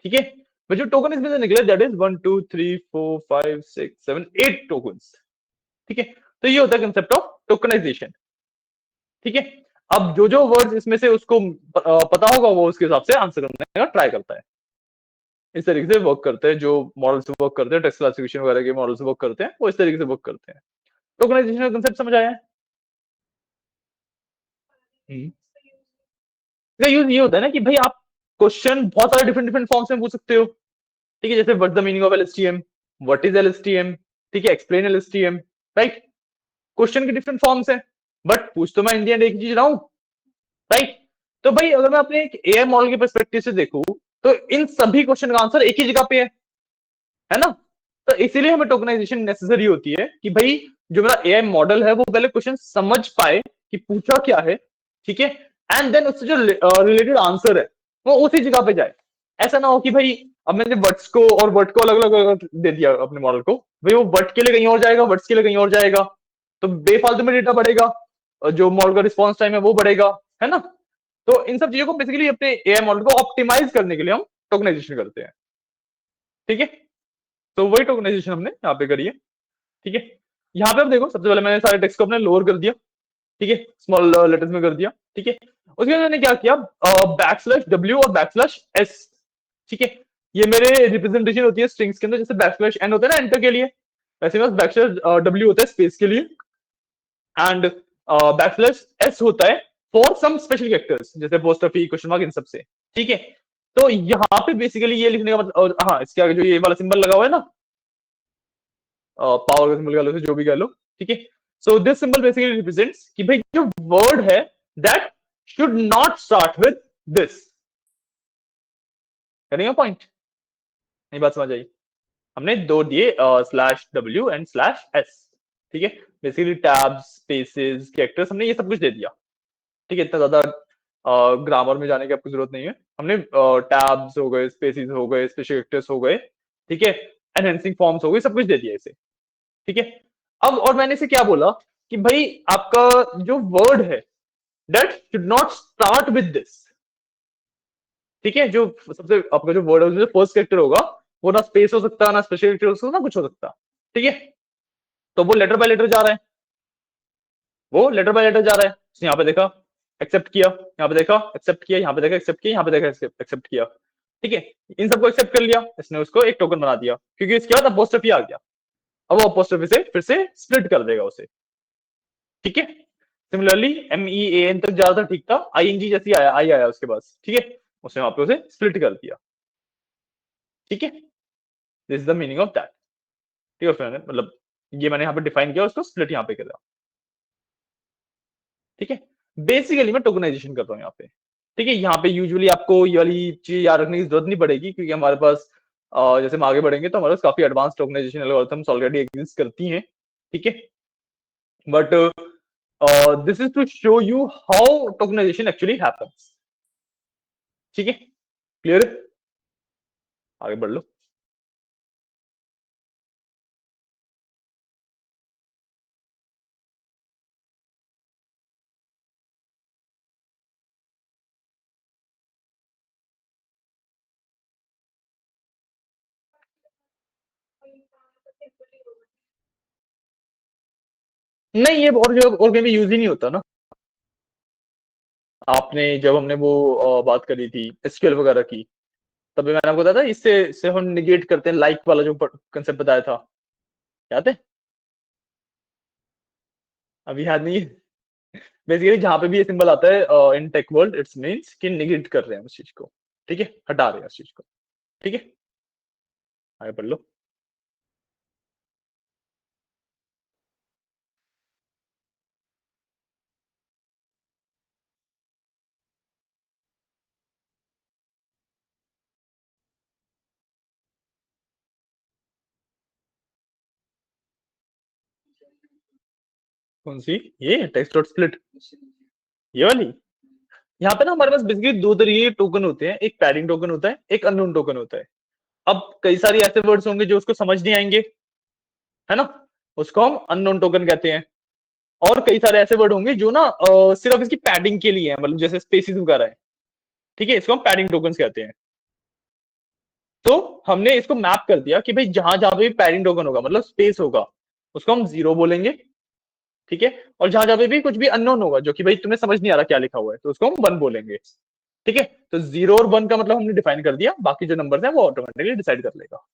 ठीक है। but जो टोकन इसमें से निकले दैट इज 1 2 3 4 5 6 7 8 टोकन्स। ठीक है। तो ये होता है कंसेप्ट ऑफ टोकनाइजेशन। ठीक है। अब जो जो वर्ड्स इसमें से उसको पता होगा वो उसके हिसाब से आंसर करने का ट्राई करता है। इस तरीके से वर्क करते हैं जो मॉडल्स वर्क करते हैं, टेक्स्ट क्लासिफिकेशन वगैरह के मॉडल्स वर्क करते हैं, वो इस तरीके से वर्क करते हैं। टोकनाइजेशन का कंसेप्ट समझ आया है? हम्म। इसका यूज ये होता है ना कि भाई आप क्वेश्चन बहुत सारे डिफरेंट डिफरेंट फॉर्म्स में पूछ सकते हो। ठीक है। जैसे what the meaning of LSTM, what is LSTM, ठीक है, एक्सप्लेन एलएसटीएम, राइट। क्वेश्चन के डिफरेंट फॉर्म्स हैं, बट पूछ तो मैं इंडियन एक ही चीज रहा हूं, राइट। तो भाई अगर मैं अपने एक एआई मॉडल के पर्सपेक्टिव से देखूं, तो इन सभी क्वेश्चन का आंसर एक ही जगह पे है ना? तो इसीलिए हमें टोकनाइजेशन नेसेसरी होती है कि भाई जो मेरा एआई मॉडल है वो पहले क्वेश्चन समझ पाए कि पूछा क्या है। ठीक है। एंड देन उससे जो रिलेटेड आंसर है वो उसी जगह पे जाए। ऐसा ना हो कि भाई अब मैंने वर्ड्स को और वर्ड को अलग अलग दे दिया अपने मॉडल को, भाई वो वर्ड के लिए कहीं और जाएगा, वर्ड्स के लिए कहीं और जाएगा, तो बेफालतू में डेटा बढ़ेगा, और जो मॉडल का रिस्पॉन्स टाइम है वो बढ़ेगा, है ना? तो इन सब चीजों को बेसिकली अपने एआई मॉडल को ऑप्टिमाइज करने के लिए हम टोकनाइजेशन करते हैं। ठीक है। तो वही टोकनाइजेशन हमने यहाँ पे करी है। ठीक है। यहाँ पे अब देखो, सबसे पहले मैंने सारे टेक्स्ट को अपने लोअर कर दिया। ठीक है। स्मॉल लेटर्स में कर दिया। ठीक है। उसके बाद मैंने क्या किया, बैकस्लैश डब्ल्यू और बैकस्लैश एस। ठीक है। ये मेरे रिप्रेजेंटेशन होती है स्ट्रिंग्स के अंदर, जैसे बैकस्लैश एन होता है ना एंटर के लिए, वैसे में बैकस्लैश डब्ल्यू होता है स्पेस के लिए, एंड बैकस्लैश एस होता है फॉर सम स्पेशल कैरेक्टर्स, जैसे पोस्टफी, क्वेश्चन मार्क, इन सब से। ठीक है। तो यहाँ पे बेसिकली ये लिखने का मतलब, और हाँ इसके आगे जो ये वाला सिंबल लगा हुआ है ना, पावर का सिंबल कह लो, जो भी कह लो। ठीक है। So this symbol basically represents कि भाई जो वर्ड है that should not start with this. getting a point? नहीं बात समझ आई? हमने दो दिए slash W and slash S, ठीक है। बेसिकली टैब्स, स्पेसेस, कैरेक्टर्स, हमने ये सब कुछ दे दिया, ठीक है। इतना ज्यादा ग्रामर में जाने की आपको जरूरत नहीं है। हमने टैब्स हो गए, स्पेसेस हो गए, स्पेशल कैरेक्टर्स हो गए, ठीक है, एनहेंसिंग फॉर्म्स हो गए, सब कुछ दे दिया इसे, ठीक है। अब और मैंने इसे क्या बोला कि भाई आपका जो वर्ड है that should not start with this, ठीक है। जो सबसे आपका जो वर्ड है उसमें फर्स्ट कैरेक्टर होगा वो ना स्पेस हो सकता, ना स्पेशल कैरेक्टर हो सकता, ना कुछ हो सकता, ठीक है। तो वो लेटर बाय लेटर जा रहा है, वो लेटर बाय लेटर जा रहा है। उसने यहाँ पे देखा, एक्सेप्ट किया, यहाँ पे देखा, एक्सेप्ट किया, यहाँ पे देखा, एक्सेप्ट किया, यहाँ पे देखा, एक्सेप्ट किया, ठीक है। इन सबको एक्सेप्ट कर लिया, इसने उसको एक टोकन बना दिया, क्योंकि इसके बाद अपोस्ट्रोफी आ गया। अब वो अपोस्ट्रोफी से फिर से स्प्लिट कर देगा उसे, ठीक है। Similarly M E A N तक जा रहा था, ठीक था, आई एन जी जैसी आया, आई आया उसके पास, ठीक है। उसने वहां पे उसे स्प्लिट कर दिया, ठीक है। This is the meaning of that, ठीक है फ्रेंड, मतलब ये मैंने यहाँ पे डिफाइन किया, उसको स्प्लिट यहाँ पे करा, ठीक है। बेसिकली मैं टोकनाइजेशन कर रहा हूँ यहाँ पे, ठीक है। यहाँ पे यूजुअली आपको ये वाली चीज याद रखने की जरूरत नहीं पड़ेगी, क्योंकि हमारे पास जैसे हम आगे बढ़ेंगे तो हमारे पास काफी advance tokenisation algorithms already exist करती हैं, ठीक है। But this is to show you how tokenisation actually happens, ठीक है। क्लियर है? आगे बढ़ लो। नहीं, ये और जो और कहीं भी यूज ही नहीं होता ना। आपने जब हमने वो बात करी थी एसक्यूएल वगैरह की, तब भी मैंने आपको बताया था, इससे हम निगेट करते हैं लाइक वाला जो कंसेप्ट बताया था, याद है? अभी याद नहीं है। बेसिकली जहां पे भी ये सिंबल आता है इन टेक वर्ल्ड, इट्स मींस कि निगेट कर रहे हैं उस चीज को, ठीक है, हटा रहे हैं उस चीज को, ठीक है। आगे पढ़ लो। कौन सी? ये टेक्स्ट डॉट स्प्लिट, ये वाली? यहाँ पे ना हमारे पास बेसिकली दो तरीके के टोकन होते हैं, एक पैडिंग टोकन होता है, एक अननोन टोकन होता है। अब कई सारे ऐसे वर्ड्स होंगे जो उसको समझ नहीं आएंगे, है ना, उसको हम अननोन टोकन कहते हैं। और कई सारे ऐसे वर्ड होंगे जो ना सिर्फ इसकी पैडिंग के लिए है, मतलब जैसे स्पेसिस वगैरह है, ठीक है, इसको हम पैडिंग टोकन कहते हैं। तो हमने इसको मैप कर दिया कि भाई जहां जहां पे भी पैडिंग टोकन होगा, मतलब स्पेस होगा, उसको हम जीरो बोलेंगे, ठीक है। और जहां जहां पे भी कुछ भी अननोन होगा जो कि भाई तुम्हें समझ नहीं आ रहा क्या लिखा हुआ है, तो उसको हम वन बोलेंगे, ठीक है। तो जीरो और वन का मतलब हमने डिफाइन कर दिया, बाकी जो नंबर है वो ऑटोमेटिकली डिसाइड कर लेगा।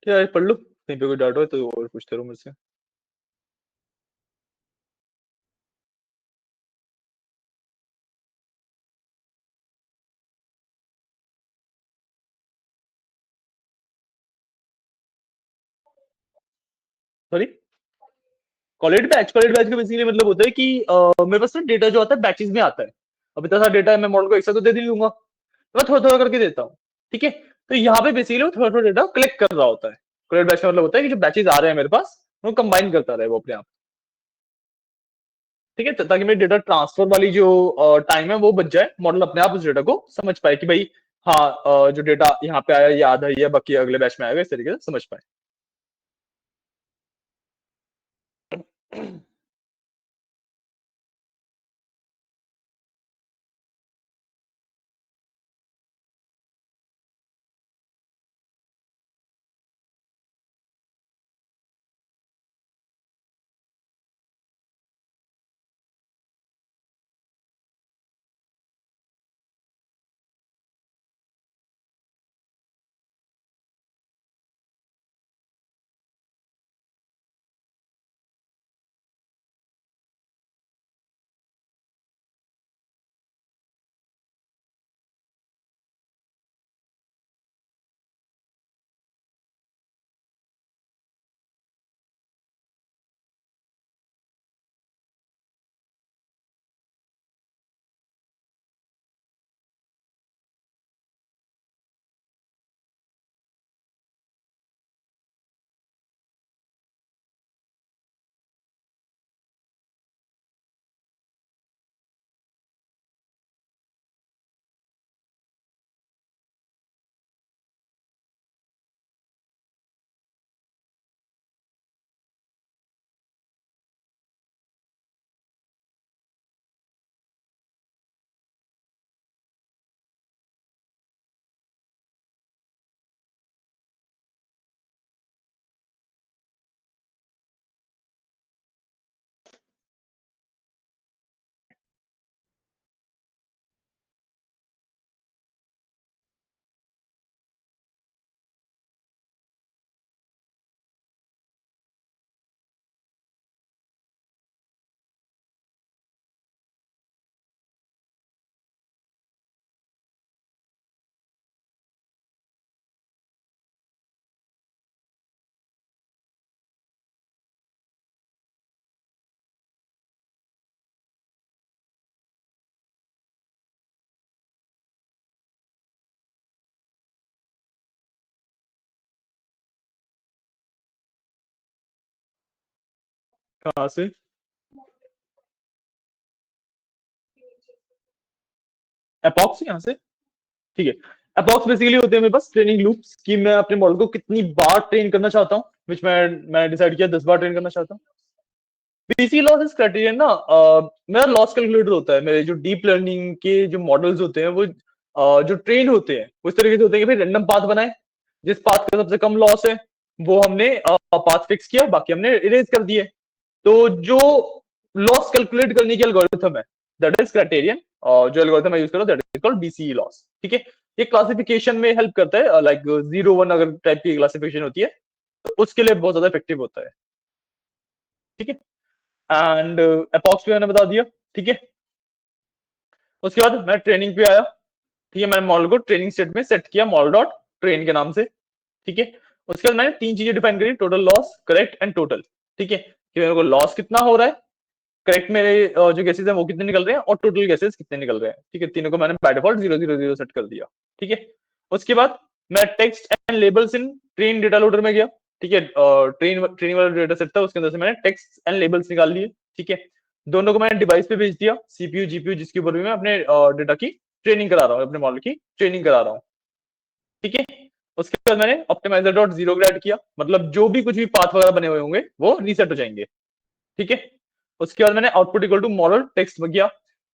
ठीक है, पढ़ लो, कहीं पे कोई डाउट हो तो और पूछते रहो मुझसे। सॉरी, कॉलेट बैच का बेसिकली मतलब होता है कि मेरे पास ना डेटा जो आता है बैचेस में आता है। अब इतना सारा डेटा है, मैं मॉडल को एक साथ तो दे नहीं दूंगा, तो मैं थोड़ा थोड़ा करके देता हूँ। ठीक है, तो यहाँ पे बेसिकली वो थोड़ा थोड़ा डेटा कलेक्ट कर रहा होता है। कलेक्ट बैच का मतलब होता है कि जो बैचेस आ रहे हैं मेरे पास, वो कंबाइन करता रहे वो अपने आप। ठीक है, ताकि मेरी डेटा ट्रांसफर वाली जो टाइम है वो बच जाए, मॉडल अपने आप उस डेटा को समझ पाए कि भाई हाँ, जो डेटा यहाँ पे आया ये आधा ही है, बाकी अगले बैच में आएगा, इस तरीके से समझ पाए। कहाँ से? अप्रॉक्स यहाँ से। ठीक है, अप्रॉक्स बेसिकली होते हैं मेरे पास ट्रेनिंग लूप्स, कि मैं अपने मॉडल को कितनी बार ट्रेन करना चाहता हूँ, विच मैं डिसाइड किया 10 बार ट्रेन करना चाहता हूँ। पीसी लॉस इज क्राइटेरियन ना, मेरा लॉस कैलकुलेटर होता है। मेरे जो डीप लर्निंग के जो मॉडल्स होते हैं वो जो ट्रेन होते हैं उस तरीके से होते हैं कि भाई रैंडम पाथ बनाए, जिस पाथ का सबसे कम लॉस है वो हमने पाथ फिक्स किया, बाकी हमने इरेज कर दिए। तो जो लॉस कैलकुलेट करने की एल्गोरिथम है, दैट इज क्राइटेरियन, और जो एल्गोरिथम मैं यूज कर रहा हूँ that is called BCE loss. ठीक है, ये क्लासिफिकेशन में हेल्प करता है, लाइक 0-1 अगर टाइप की क्लासिफिकेशन होती है तो उसके लिए बहुत ज्यादा इफेक्टिव होता है। ठीक है, एंड अप्रॉक्स भी मैंने बता दिया। ठीक है, उसके बाद मैं ट्रेनिंग पे आया। ठीक है, मैंने मॉडल को ट्रेनिंग स्टेट में सेट किया, मॉडल डॉट ट्रेन के नाम से। ठीक है, उसके बाद मैंने तीन चीजें डिफाइन करी, total loss, correct and total. ठीक है, कि मेरे को लॉस कितना हो रहा है, करेक्ट मेरे जो केसेस हैं वो कितने निकल रहे हैं, और टोटल केसेस कितने निकल रहे हैं। ठीक है, तीनों को मैंने बाय डिफॉल्ट 0 0 0 सेट कर दिया। ठीक है, उसके बाद मैं text and labels in train data loader में गया। ठीक है, ट्रेनिंग वाला डेटा सेट था, उसके अंदर से मैंने टेक्स्ट एंड लेबल्स निकाल लिए। ठीक है, दोनों को मैंने डिवाइस पे भेज दिया, सीपीयू जीपीयू जिसके ऊपर भी मैं अपने डेटा की ट्रेनिंग करा रहा हूँ, अपने मॉडल की ट्रेनिंग करा रहा हूँ। ठीक है, उसके बाद मैंने ऑप्टिमाइजर डॉट जीरो ग्रेड किया, मतलब जो भी कुछ भी पाथ वगैरह बने हुए होंगे वो रीसेट हो जाएंगे। ठीक है, उसके बाद मैंने output equal to model text में किया।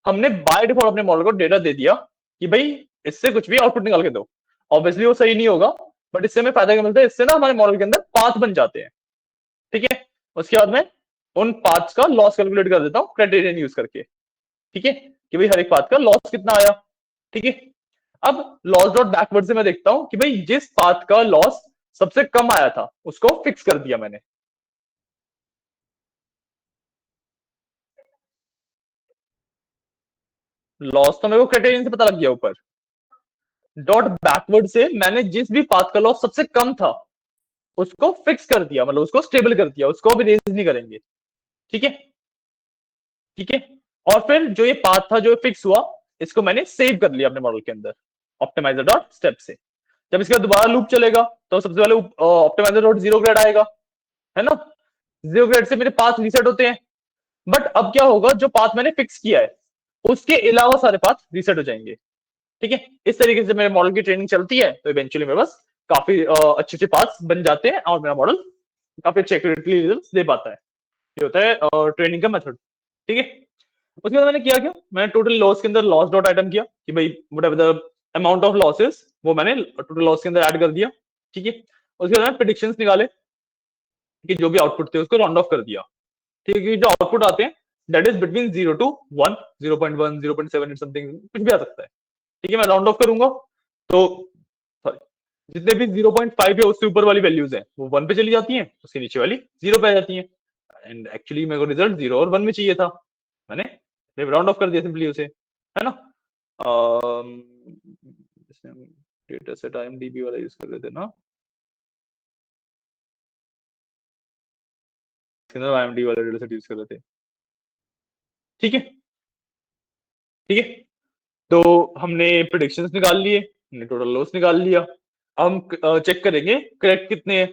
हमने बाय डिफॉल्ट अपने मॉडल को डेटा दे दिया कि भाई इससे कुछ भी आउटपुट निकाल के दो। ऑब्वियसली वो सही नहीं होगा, बट इससे हमें फायदा क्या मिलता है, इससे ना हमारे मॉडल के अंदर पाथ बन जाते हैं। ठीक है, उसके बाद मैं उन पाथ्स का लॉस कैलकुलेट कर देता हूँ क्राइटेरियन यूज करके। ठीक है, कि भाई हर एक पाथ का लॉस कितना आया। ठीक है, अब लॉस डॉट बैकवर्ड से मैं देखता हूं कि भाई जिस पाथ का लॉस सबसे कम आया था उसको फिक्स कर दिया मैंने। लॉस तो मेरे को क्राइटेरियन से पता लग गया ऊपर। डॉट बैकवर्ड से मैंने जिस भी पाथ का लॉस सबसे कम था उसको फिक्स कर दिया, मतलब उसको स्टेबल कर दिया, उसको भी रेज नहीं करेंगे। ठीक है, ठीक है। और फिर जो ये पाथ था जो फिक्स हुआ, इसको मैंने सेव कर लिया अपने मॉडल के अंदर ऑप्टिमाइजर डॉट स्टेप से। जब इसका दोबारा लूप चलेगा तो सबसे पहले ऑप्टिमाइजर डॉट जीरो ग्रेड आएगा, है ना। जीरो ग्रेड से मेरे पाथ रीसेट होते हैं। बट अब क्या होगा, जो पाथ मैंने फिक्स किया है उसके अलावा सारे पाथ रीसेट हो जाएंगे। ठीक है, इस तरीके से मेरे मॉडल की ट्रेनिंग चलती है, तो इवेंचुअली मेरे पास काफी अच्छे अच्छे पाथ्स बन जाते हैं और मेरा मॉडल काफी अच्छे एक्यूरेटली रिजल्ट दे पाता है। ये होता है ट्रेनिंग का मेथड। ठीक है, उसके बाद मैंने किया क्या, मैंने टोटल लॉस के अंदर लॉस डॉट आइटम किया कि भाई whatever the amount of losses वो मैंने टोटल लॉस के अंदर ऐड कर दिया। ठीक है, उसके बाद मैंने प्रेडिक्शंस निकाले कि जो भी आउटपुट थे उसको राउंड ऑफ कर दिया। ठीक है, जो आउटपुट आते हैं that is between 0 to 1, 0.1, 0.7 something कुछ भी आ सकता है। ठीक है, मैं राउंड ऑफ करूंगा तो sorry, जितने भी 0.5 या उससे ऊपर वाली वैल्यूज हैं वो 1 पे चली जाती हैं, उसके नीचे वाली 0 पे आ जाती हैं। एंड एक्चुअली मेरे को रिजल्ट 0 और 1 में चाहिए था, मैंने राउंड ऑफ कर दिया सिंपली उसे, है ना। डेटा सेट IMDb वाला यूज कर रहे थे ना, IMDb वाला डेटा सेट यूज कर रहे थे। ठीक है, ठीक है। तो हमने प्रिडिक्शंस निकाल लिए, हमने टोटल लॉस निकाल लिया। अब हम चेक करेंगे करेक्ट कितने हैं।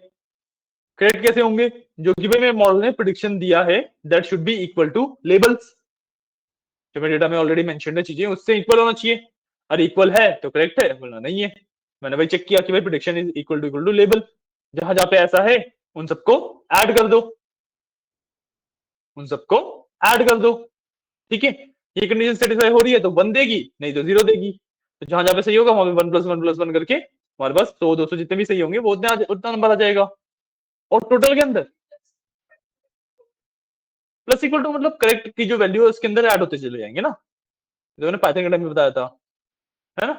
करेक्ट कैसे होंगे, जो कि भाई मेरे मॉडल ने प्रिडिक्शन दिया है that should be equal to labels, जो मेरे डेटा में ऑलरेडी मेंशन्ड है चीजें उससे इक्वल होना चाहिए। अरे इक्वल है तो करेक्ट है, वरना नहीं है। मैंने भाई चेक किया कि भाई prediction is equal to label, जहां जहां पे ऐसा है उन सबको ऐड कर दो, उन सबको ऐड कर दो। ठीक है, ये कंडीशन सेटिस्फाई हो रही है तो 1 देगी, नहीं तो 0 देगी। तो जहां जहां पे सही होगा वहां पे 1+1+1 करके हमारे पास 100 200 जितने भी सही होंगे वो उतना नंबर आ जाएगा। और टोटल के अंदर प्लस इक्वल टू मतलब करेक्ट की जो वैल्यू है उसके अंदर ऐड होते चले जाएंगे ना, जो मैंने पाइथन के टाइम में बताया था, है ना।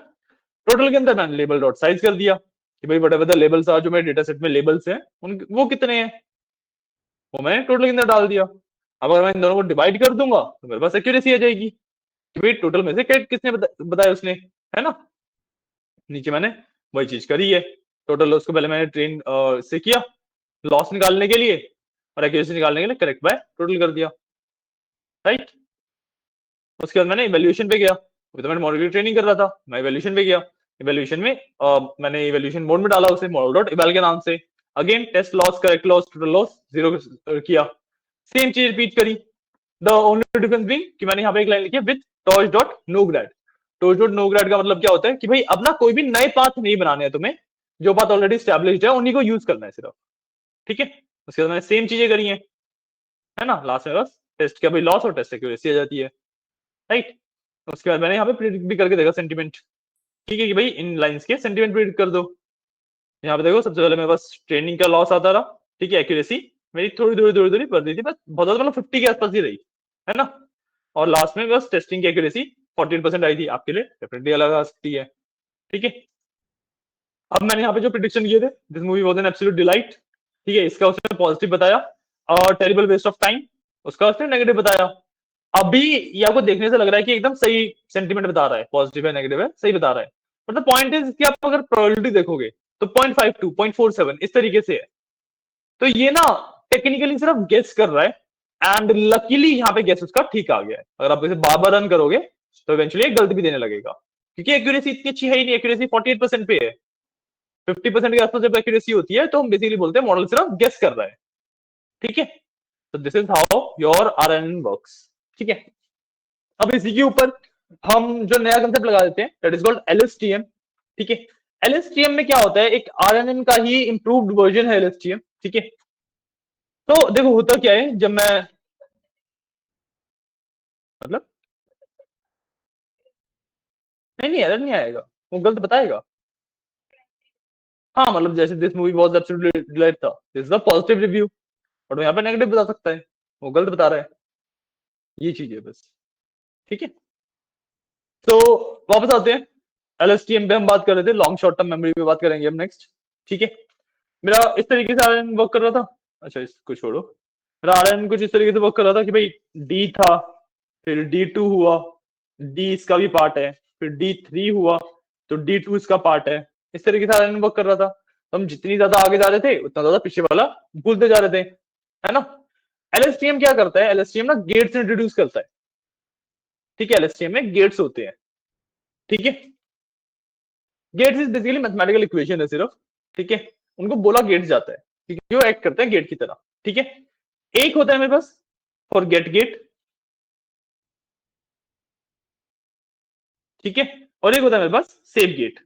टोटल के अंदर मैंने लेबल डॉट साइज कर दिया कि भाई व्हाटएवर द लेबल्स आर, जो मेरे डेटा सेट में लेबल्स हैं उन वो कितने हैं वो मैंने टोटल के अंदर डाल दिया। अब अगर मैं इन दोनों को डिवाइड कर दूंगा तो मेरे पास एक्यूरेसी आ जाएगी कि भाई टोटल में से करेक्ट किसने बताया उसने, है ना। नीचे मैंने वही चीज करी है, टोटल लॉस को पहले मैंने ट्रेन से किया लॉस निकालने के लिए, और एक्यूरेसी निकालने के लिए करेक्ट बाय टोटल कर दिया, राइट। उसके बाद मैंने इवैल्यूएशन पे गया, अभी तो मैंने मॉडल की ट्रेनिंग कर रहा था, मैं इवैल्यूएशन पे गया। इवैल्यूएशन में मैंने इवैल्यूएशन मोड में डाला उसे मॉडल डॉट इवैल के नाम से। Again test loss, correct loss, total loss 0 किया, सेम चीज रिपीट करी। द ओनली डिफरेंस बीइंग कि मैंने यहाँ पे एक लाइन लिखी है with torch dot no grad. Torch dot no grad का मतलब क्या होता है कि भाई अब ना कोई भी नए पाथ नहीं बनाने हैं तुम्हें, जो पाथ ऑलरेडी स्टैब्लिश्ड है उन्हीं को यूज करना है सिर्फ। ठीक है, उसके बाद मैंने सेम चीजें करी हैं, है ना। लास्ट में बस टेस्ट का भाई लॉस और टेस्ट एक्यूरेसी आ जाती है, राइट। उसके बाद मैंने यहाँ पे प्रिडिक्ट भी करके देखा सेंटीमेंट। ठीक है कि भाई इन लाइंस के सेंटीमेंट प्रिडिक्ट कर दो। यहाँ पे देखो सबसे पहले मेरे पास ट्रेनिंग का लॉस आता रहा, ठीक है। एक्यूरेसी मेरी थोड़ी बढ़ रही थी, बस बहुत ज्यादा मतलब 50 के आसपास ही रही, है ना। और लास्ट में बस टेस्टिंग की एक्यूरेसी 14% आई थी, आपके लिए डेफिनेटली अलग आ सकती है। ठीक है, अब मैंने यहाँ पे जो प्रिडिक्शन किए थे, this movie was an absolute delight, ठीक है, इसका उसने पॉजिटिव बताया, और टेरिबल वेस्ट ऑफ टाइम उसका उसने नेगेटिव बताया। अभी ये आपको देखने से लग रहा है कि एकदम सही सेंटीमेंट बता रहा है, पॉजिटिव है नेगेटिव है सही बता रहा है, मतलब पॉइंट इज कि आप अगर प्रोबेबिलिटी देखोगे तो 0.52 0.47 इस तरीके से है। तो ये ना टेक्निकली सिर्फ गेस कर रहा है, एंड लकीली यहाँ पे गेस उसका ठीक आ गया है। अगर आप इसे बार बार रन करोगे तो इवेंचुअली एक गलती भी देने लगेगा, क्योंकि एक्यूरेसी इतनी अच्छी है ही नहीं, एक्यूरेसी 48% पे है। 50% के आसपास जब एक्यूरेसी होती है तो हम बेसिकली बोलते हैं मॉडल सिर्फ गेस कर रहा है। ठीक है, तो this is how your RNN works. ठीक है, अब इसी के ऊपर हम जो नया कंसेप्ट लगा देते हैं दैट इज कॉल्ड LSTM। ठीक है, LSTM में क्या होता है, एक RNN का ही इंप्रूव्ड वर्जन है LSTM। ठीक है, तो देखो होता क्या है, जब मैं मतलब नहीं नहीं एरर नहीं आएगा, वो गलत बताएगा। हाँ मतलब जैसे this movie was absolutely delight था, this is a positive review, और वो यहाँ पे नेगेटिव बता सकता है, वो गलत बता रहा है, ये चीज है बस। ठीक है, तो वापस आते हैं LSTM पे, हम बात कर रहे थे लॉन्ग शॉर्ट टर्म मेमोरी पे बात करेंगे हम नेक्स्ट। ठीक है, मेरा इस तरीके से RNN वर्क कर रहा था। अच्छा इसको छोड़ो, मेरा RNN कुछ इस तरीके से वर्क कर रहा था कि भाई D था, फिर D2 हुआ, D इसका भी पार्ट है, फिर D3 हुआ तो D2 इसका पार्ट है, इस तरीके से RNN वर्क कर रहा था। तो हम जितनी ज्यादा आगे जा रहे थे उतना ज्यादा पीछे वाला भूलते जा रहे थे, है ना। एलएसटीएम क्या करता है, एलएसटीएम ना गेट्स इंट्रोड्यूस करता है। ठीक है, एलएसटीएम में गेट्स होते हैं। ठीक है, gates is basically mathematical equation है सिर्फ। ठीक है, उनको बोला गेट्स जाता है क्योंकि वो एक्ट करते हैं गेट की तरह। ठीक है, एक होता है मेरे पास फॉर गेट गेट। ठीक है, और एक होता है मेरे पास सेव गेट।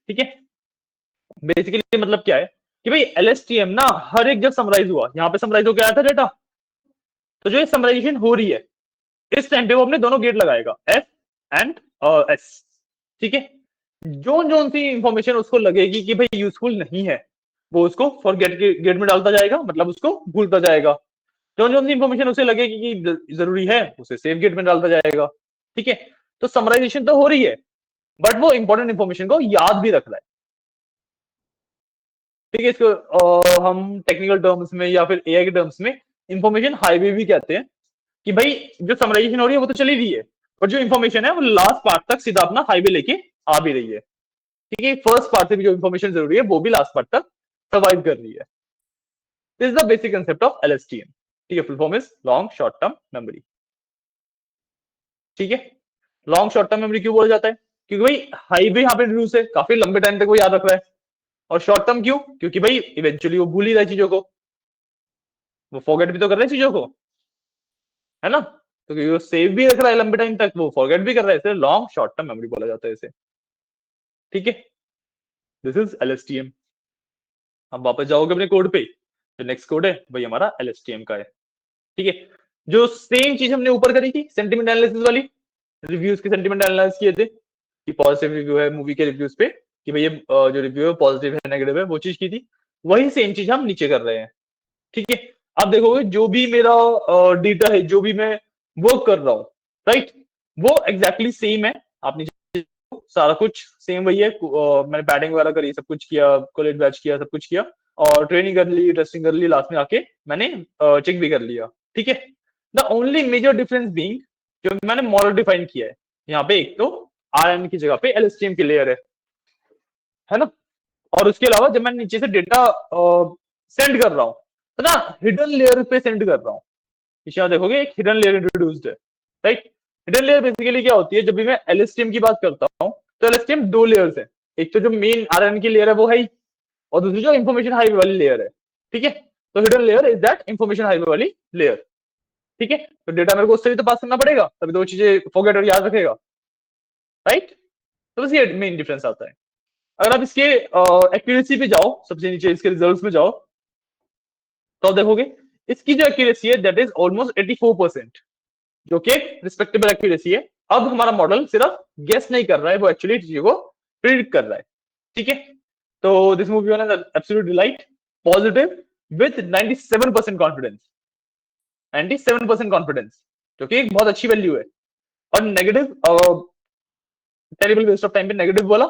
ठीक है, बेसिकली मतलब क्या है कि भाई एलएसटीएम ना हर एक जब समराइज हुआ, यहाँ पे समराइज होकर आया था डेटा, तो जो ये समराइजेशन हो रही है इस टाइम पे वो अपने दोनों गेट लगाएगा, एफ एंड एस। ठीक है, जोन जोन सी इंफॉर्मेशन उसको लगेगी कि भाई यूजफुल नहीं है, वो उसको फॉर गेट गेट में डालता जाएगा, मतलब उसको भूलता जाएगा। जोन जोन सी इंफॉर्मेशन उसे लगेगी कि जरूरी है, उसे सेव गेट में डालता जाएगा। ठीक है, तो समराइजेशन तो हो रही है, बट वो इंपॉर्टेंट इंफॉर्मेशन को याद भी रख रहा है। ठीक है, इसको हम टेक्निकल टर्म्स में या फिर एआई के टर्म्स में इंफॉर्मेशन हाईवे भी कहते हैं, कि भाई जो समराइजेशन हो रही है वो तो चली रही है, और जो इंफॉर्मेशन है वो लास्ट पार्ट तक सीधा अपना हाईवे लेके आ भी रही है। ठीक है, फर्स्ट पार्ट से भी जो इंफॉर्मेशन जरूरी है वो भी लास्ट पार्ट तक सर्वाइव कर रही है। This is the basic concept of LSTM. ठीक है, full form is long short term memory. ठीक है, लॉन्ग शॉर्ट टर्म मेमोरी क्यों बोला जाता है, क्योंकि भाई हाईवे यहाँ पे इंट्रोड्यूस है, काफी लंबे टाइम तक वो याद रख रहा है। और शॉर्ट टर्म क्यों, क्योंकि भाई इवेंचुअली वो भूल ही रहा है चीजों को, वो फॉरगेट भी तो कर रहे हैं चीजों को, है ना। तो क्योंकि वो सेव भी रख रहा है लंबे टाइम तक, वो फॉरगेट भी कर रहा है, इसलिए लॉन्ग शॉर्ट टर्म मेमोरी बोला जाता है इसे। ठीक है, दिस इज एलएसटीएम। अब वापस जाओगे अपने कोड पे, जो नेक्स्ट कोड है वही हमारा एलएसटीएम का है। ठीक है, जो सेम चीज हमने ऊपर करी थी सेंटिमेंट एनालिसिस वाली, रिव्यूज के सेंटिमेंट एनालाइज किए थे कि पॉजिटिव रिव्यू है मूवी के रिव्यूज पे, कि भाई ये जो रिव्यू है पॉजिटिव है नेगेटिव है, वो चीज की थी, वही सेम चीज हम नीचे कर रहे हैं। ठीक है, आप देखोगे जो भी मेरा डेटा है, जो भी मैं वर्क कर रहा हूँ, राइट, वो एग्जैक्टली सेम है। आप नीचे सारा कुछ सेम वही है। मैंने पैडिंग वगैरह करी, सब कुछ किया, कोलेट बैच किया, सब कुछ किया, और ट्रेनिंग कर ली, टेस्टिंग कर ली, लास्ट में आके मैंने चेक भी कर लिया। ठीक है, the only major difference being जो मैंने मॉडल डिफाइन किया है यहाँ पे, एक तो आरएन की जगह पे एलएसटीएम की लेयर है ना। और उसके अलावा जब मैं नीचे से डेटा सेंड कर रहा हूँ तो ना हिडन लेयर पे सेंड कर रहा हूँ। यहाँ देखोगे एक हिडन लेयर इंट्रोड्यूस्ड है, राइट। हिडन लेयर बेसिकली क्या होती है, जब भी मैं एलएसटीएम की बात करता हूँ तो एलएसटीएम दो लेयर्स है, एक तो जो मेन आरएन की लेयर है वो है ही, और दूसरी जो इंफॉर्मेशन हाईवे वाली लेयर है। ठीक है, तो hidden layer is that information highway वाली लेयर। ठीक है, तो डेटा मेरे को उससे भी तो पास करना पड़ेगा, तभी दो चीजें फॉरगेट और याद रखेगा, राइट। तो बस ये मेन डिफरेंस आता है। अगर आप इसके एक्यूरेसी पे जाओ, सबसे नीचे इसके रिजल्ट्स पे जाओ, तो आप देखोगे इसकी जो एक्यूरेसी है दैट इज ऑलमोस्ट 84%, जो कि रिस्पेक्टेबल एक्यूरेसी है। अब हमारा मॉडल सिर्फ गेस नहीं कर रहा है, वो एक्चुअली चीजों को प्रिडिक्ट कर रहा है। ठीक है, तो this movie one is absolute delight, positive with 97% confidence, 97% confidence, जो कि एक बहुत अच्छी वैल्यू है। और negative terrible waste of time पे नेगेटिव बोला,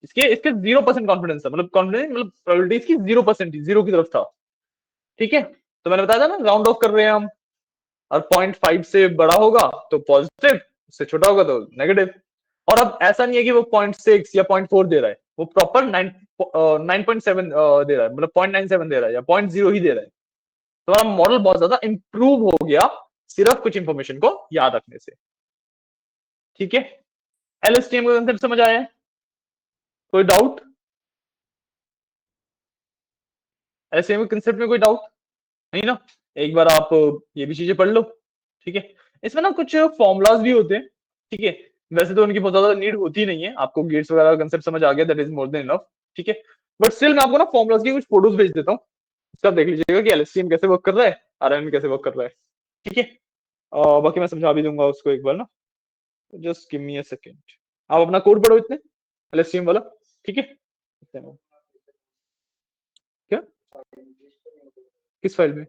इसके इसके 0% कॉन्फिडेंस था, मतलब कॉन्फिडेंस मतलब प्रोबेबिलिटी इसकी 0% थी, जीरो की तरफ था। ठीक है, तो मैंने बताया था ना राउंड ऑफ कर रहे हैं हम, और 0.5 से बड़ा होगा तो पॉजिटिव, उससे छोटा होगा तो नेगेटिव। और अब ऐसा नहीं है कि वो 0.6 या 0.4 दे रहा है, वो प्रॉपर 9.7 दे रहा है, मतलब 0.97 दे रहा है या 0.0 ही दे रहा है। तो हमारा मॉडल बहुत ज्यादा इंप्रूव हो गया सिर्फ कुछ इंफॉर्मेशन को याद रखने से। ठीक है, एलएसटीएम का कंसेप्ट समझ आया है, कोई डाउट एलएसटीएम के कंसेप्ट में, कोई डाउट नहीं ना। एक बार आप ये भी चीजें पढ़ लो। ठीक है, इसमें ना कुछ फॉर्मूलाज भी होते हैं। ठीक है, वैसे तो उनकी बहुत ज्यादा नीड होती नहीं है, आपको गेट्स वगैरह का कंसेप्ट समझ आ गया, that is more than enough. ठीक है, बट स्टिल मैं आपको ना फॉर्मूलाज की कुछ फोटोज भेज देता हूँ, इसका देख लीजिएगा कि एलएसटीएम कैसे वर्क कर रहा है, आरएन कैसे वर्क कर रहा है। ठीक है, बाकी मैं समझा भी दूंगा उसको एक बार ना, just give me a second. आप अपना कोड पढ़ो इतने, एलएसटीएम वाला। ठीक है, क्या, किस फाइल में,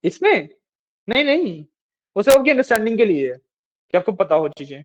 इसमें, नहीं नहीं, वो सब आपकी अंडरस्टैंडिंग के लिए है कि आपको पता हो चीजें।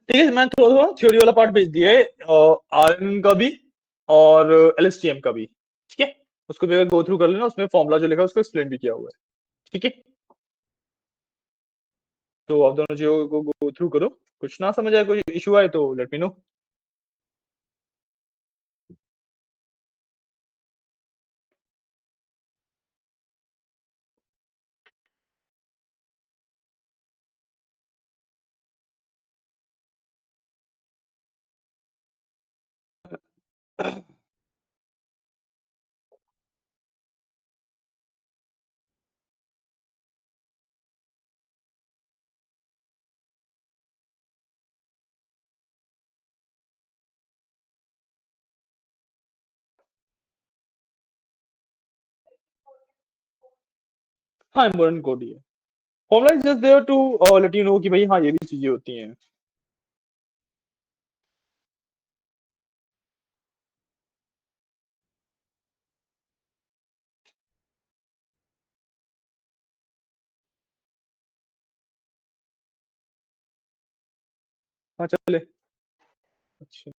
ठीक है, मैंने थोड़ा थोड़ा थ्योरी वाला पार्ट भेज दिया है, आरएन का भी और एलएसटीएम का भी। ठीक है, उसको भी गो थ्रू कर लेना, उसमें फॉर्मूला जो लिखा है उसको एक्सप्लेन भी किया हुआ है। ठीक है, तो आप दोनों चीजों को गो थ्रू करो, कुछ ना समझ आए, कोई इशू आए तो लेट मी नो। हाँ, इम्पोर्टेंट कोड ही है। Formula is just there to let you know कि भाई हाँ ये भी चीजें होती हैं। हाँ चले। अच्छा,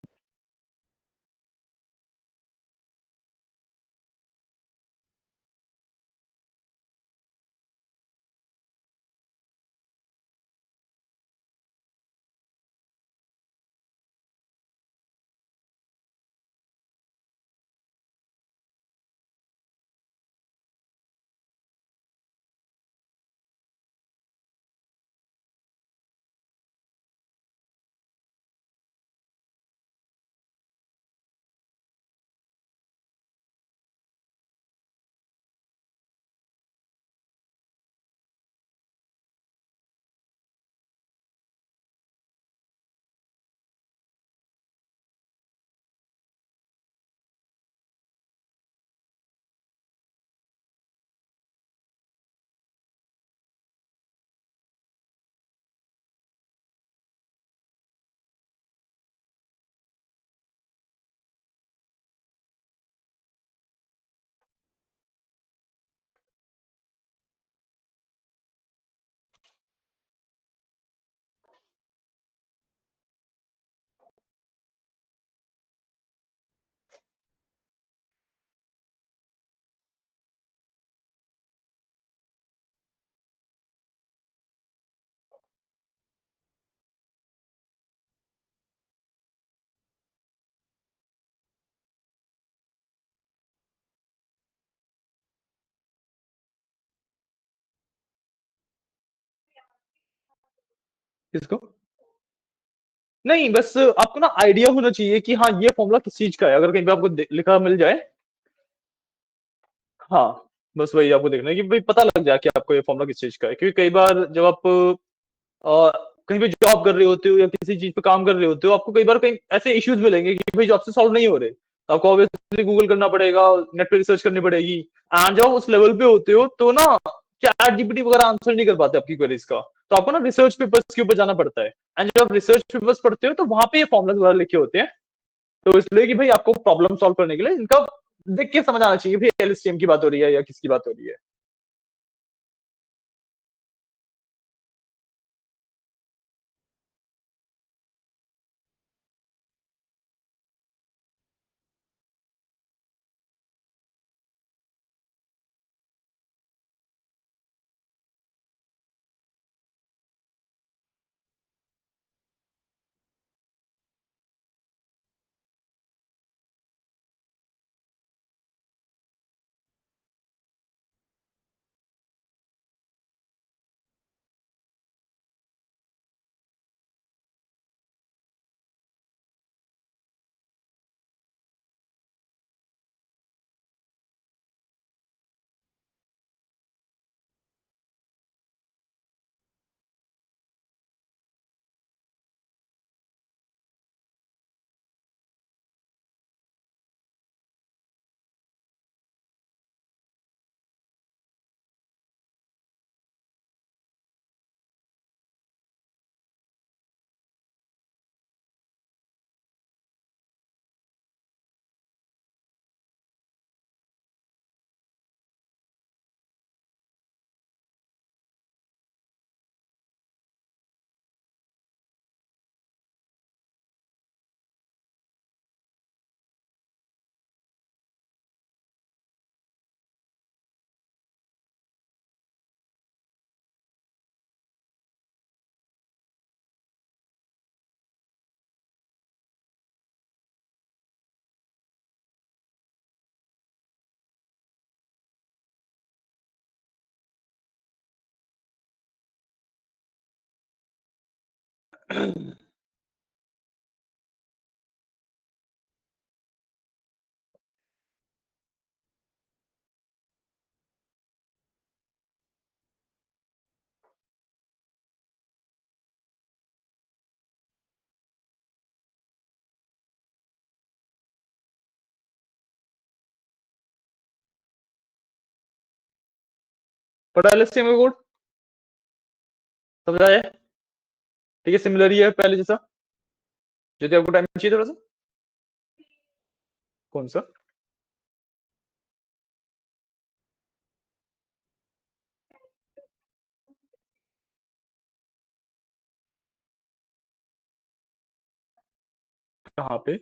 किसको? नहीं, बस आपको ना आइडिया होना चाहिए कि हाँ ये फॉर्मूला किस चीज का है, अगर कहीं पे आपको लिखा मिल जाए। हाँ, बस वही आपको देखना है कि भाई पता लग जाए कि आपको ये फॉर्मूला किस चीज का है, क्योंकि कई बार जब आप कहीं पे जॉब कर रहे होते हो या किसी चीज पे काम कर रहे होते हो, आपको कई बार कहीं ऐसे इश्यूज मिलेंगे कि भाई जॉब से सॉल्व नहीं हो रहे, तो आपको ऑब्वियसली गूगल करना पड़ेगा, नेट पे रिसर्च करनी पड़ेगी। एंड जब आप उस लेवल पे होते हो तो ना चैट जीपीटी वगैरह आंसर नहीं कर पाते आपकी क्वेरीज का, तो आपको ना रिसर्च पेपर्स के ऊपर जाना पड़ता है। एंड जब आप रिसर्च पेपर्स पढ़ते हो तो वहां पे ये फॉर्मुला वगैरह लिखे होते हैं, तो इसलिए कि भाई आपको प्रॉब्लम सॉल्व करने के लिए इनका देख के समझ आना चाहिए भाई एलएसटीएम की बात हो रही है या किसकी बात हो रही है। पढ़ा एलएसटीएम का कोड, समझ आया? ठीक है, सिमिलर ही है पहले जैसा। यदि आपको टाइम चाहिए थोड़ा सा। कौन सा? कहाँ पे?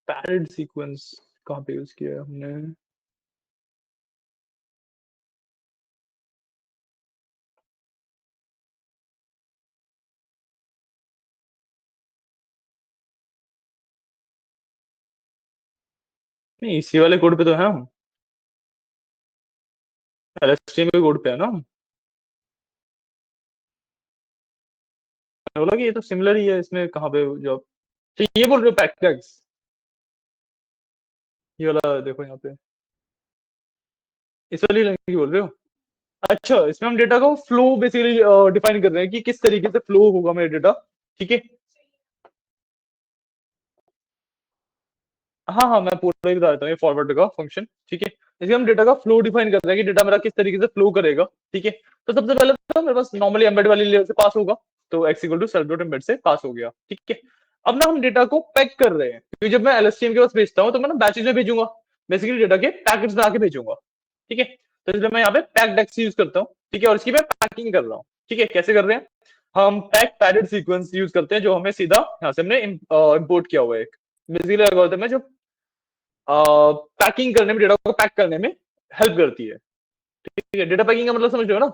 पैरेड सीक्वेंस कहाँ पे यूज किया है हमने? नहीं, इसी वाले कोड पे तो है हम। एलएसटीएम के कोड पे है ना हम। मैंने बोला कि ये तो सिमिलर ही है, इसमें कहाँ पे जॉब? तो ये बोल रहे हो पैकेट्स? ये वाला देखो यहाँ पे, इस वाली लाइन की बोल रहे हो? अच्छा, इसमें हम डेटा को फ्लो बेसिकली डिफाइन कर रहे हैं कि किस तरीके से फ्लो होगा मेरा डेटा। ठीक है। हाँ हाँ, मैं पूरा ही बता देता हूँ, ये फॉरवर्ड का फंक्शन। ठीक है। इसमें हम डेटा का फ्लो डिफाइन करते हैं कि डेटा मेरा किस तरीके से फ्लो करेगा। ठीक है। तो सबसे पहले तो मेरे पास नॉर्मली एम्बेड वाली लेयर से पास होगा। तो X equal to self dot embed से पास हो गया। ठीक है। अब ना हम डेटा को पैक कर रहे हैं, क्योंकि जब मैं एलएसटीएम के पास भेजता हूँ तो मैं ना बैचेज में भेजूंगा, बेसिकली डेटा के पैकेट्स बना के भेजूंगा। ठीक है। तो इसलिए मैं यहाँ पे पैक डेक्स यूज करता हूँ। ठीक है। और इसकी मैं पैकिंग कर रहा हूँ। ठीक है। कैसे कर रहे हैं? हम पैक पैरेड सीक्वेंस यूज करते हैं, जो हमें सीधा यहाँ से हमने इम्पोर्ट किया हुआ है। बेसिकली एल्गोरिथम है जो पैकिंग करने में, डेटा को पैक करने में हेल्प करती है। ठीक है। डेटा पैकिंग का मतलब समझ रहे हो ना,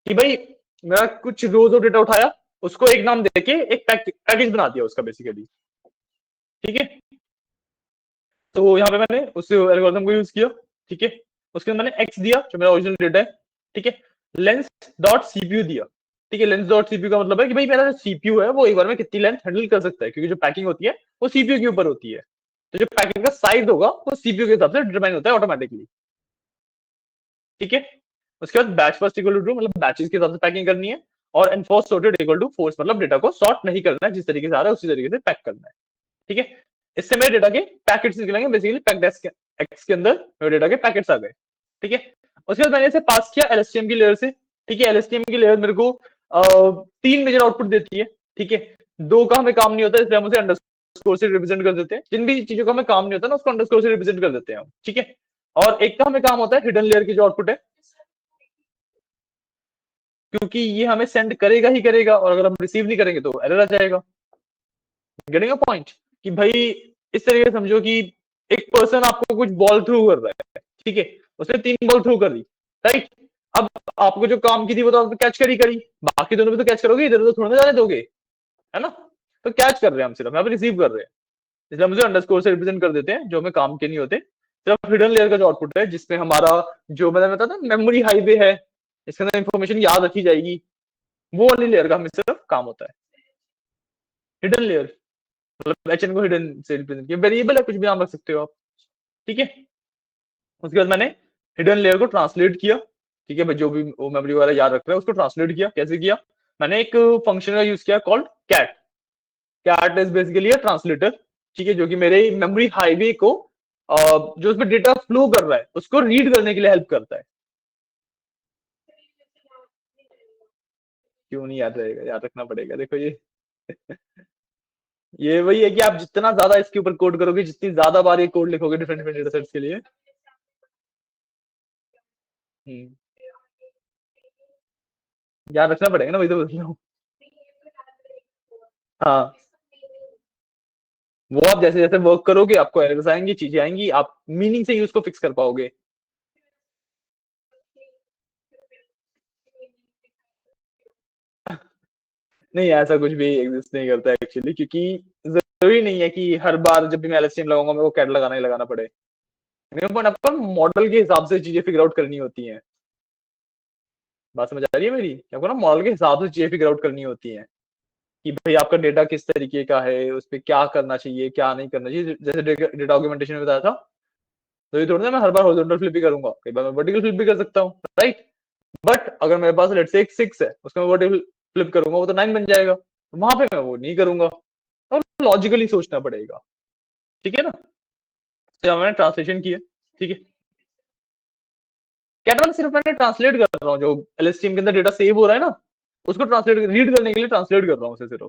कि भाई मेरा कुछ रोज डेटा उठाया, उसको एक नाम देके एक पैकेज बना दिया उसका बेसिकली। ठीक है। तो यहाँ पे मैंने उस एल्गोरिथम को यूज किया। ठीक है। उसके अंदर मैंने एक्स दिया जो मेरा ओरिजिनल डेटा है। ठीक है। लेंथ डॉट सीपीयू दिया। ठीक है। लेंथ डॉट सीपीयू का मतलब है कि भाई मेरा जो सीपीयू है वो एक बार में कितनी लेंथ हैंडल कर सकता है, क्योंकि जो पैकिंग होती है वो सीपीयू के ऊपर होती है। तो जो पैकेट का साइज होगा वो सीपीयू के हिसाब से डिटरमाइन होता है ऑटोमेटिकली। ठीक है। उसके बाद batch first equal to true, मतलब बैचेस के हिसाब से पैकिंग करनी है। और enforce sorted equal to false, मतलब डेटा को सॉर्ट नहीं करना है, जिस तरीके से आ रहा है उसी तरीके से पैक करना है। ठीक है। इससे मेरे डेटा के पैकेट्स निकलेंगे, बेसिकली पैक्ड एक्स के अंदर मेरे डेटा के पैकेट्स आ गए। ठीक है। उसके बाद मैंने इसे पास किया एलएसटीएम की लेयर से। ठीक है। एलएसटीएम की लेयर मेरे को तीन मेजर आउटपुट देती है। ठीक है। दो का हमें काम नहीं होता, इसलिए हम उसे अंडरस्कोर से रिप्रेजेंट कर देते हैं। जिन भी चीजों का हमें काम नहीं होता ना, उसको अंडरस्कोर से रिप्रेजेंट कर देते हैं हम। ठीक है। और एक का हमें काम होता है हिडन लेयर की जो आउटपुट है, क्योंकि ये हमें सेंड करेगा ही करेगा, और अगर हम रिसीव नहीं करेंगे तो एरर आ जाएगा। Getting a point? कि भाई इस तरीके से समझो कि एक पर्सन आपको कुछ बॉल थ्रू कर रहा है। ठीक है। उसने तीन बॉल थ्रू कर दी, राइट? अब आपको जो काम की थी वो तो आपको कैच करी, बाकी दोनों भी तो कैच करोगे, इधर उधर थोड़ा ना जाने दोगे, है ना? तो कैच कर रहे हैं हम, सिर्फ यहाँ पे रिसीव कर रहे हैं। इसलिए हम उसे अंडरस्कोर से रिप्रेजेंट कर देते हैं, जो हमें काम के नहीं होते। सिर्फ हिडन लेयर का जो आउटपुट है, जिसमें हमारा जो मैंने बताया था मेमोरी हाईवे है, इसके अंदर इंफॉर्मेशन याद रखी जाएगी, वो वाली लेयर का हमें सिर्फ काम होता है। हिडन लेयर मतलब एचएन को हिडन से रिप्रेजेंट किया, वेरिएबल है, कुछ भी नाम रख सकते हो आप। ठीक है। उसके बाद मैंने हिडन लेयर को ट्रांसलेट किया। ठीक है। जो भी वो मेमोरी वाला याद रख रहा है उसको ट्रांसलेट किया। कैसे किया? मैंने एक फंक्शन का यूज किया called cat. Cat is basically a translator. ठीक है। जो कि मेरे मेमोरी हाईवे को जो उसमें डेटा फ्लो कर रहा है उसको रीड करने के लिए हेल्प करता है। क्यों नहीं याद रहेगा? याद रखना पड़ेगा। देखो ये वही है कि आप जितना ज्यादा इसके ऊपर कोड करोगे, जितनी ज्यादा बार ये कोड लिखोगे डिफरेंट डिफरेंट डेटा सेट्स के लिए। हम्म, याद रखना पड़ेगा ना, वही तो बता रहा हूँ। हाँ, वो आप जैसे जैसे वर्क करोगे आपको एरर्स आएंगी, चीजें आएंगी, आप मीनिंग से ही उसको फिक्स कर पाओगे। नहीं, ऐसा कुछ भी एग्जिस्ट नहीं करता एक्चुअली, क्योंकि जरूरी नहीं है कि हर बार जब भी मैं एलएसटीएम लगाऊंगा मेरे को कैट लगाना ही लगाना पड़े। मिनिमम आपको मॉडल के हिसाब से चीजें फिगर आउट करनी होती हैं। बात समझ आ रही है मेरी? आपको ना मॉडल के हिसाब से चीजें फिगर आउट करनी होती हैं कि भाई आपका डेटा किस तरीके का है, उस पर क्या करना चाहिए क्या नहीं करना चाहिए। जैसे डेटा ऑगमेंटेशन में बताया था, तो ये थोड़ा ना मैं हर बार हॉरिजॉन्टल फ्लिप भी करूंगा, कई बार मैं वर्टिकल फ्लिप भी कर सकता हूँ, राइट। बट अगर मेरे पास लेट्स से एक 6 है, उसका मैं वर्टिकल फ्लिप करूंगा, वो तो 9 बन जाएगा, वहां पे मैं वो नहीं करूंगा। तो लॉजिकली सोचना पड़ेगा, ठीक है ना। तो यहाँ मैंने ट्रांसलेशन किया, ठीक है। कैट वाला सिर्फ मैंने ट्रांसलेट कर रहा हूँ, जो एलएसटीएम के अंदर डेटा सेव हो रहा है ना, उसको ट्रांसलेट रीड करने के लिए ट्रांसलेट कर रहा हूँ उसे सिर्फ,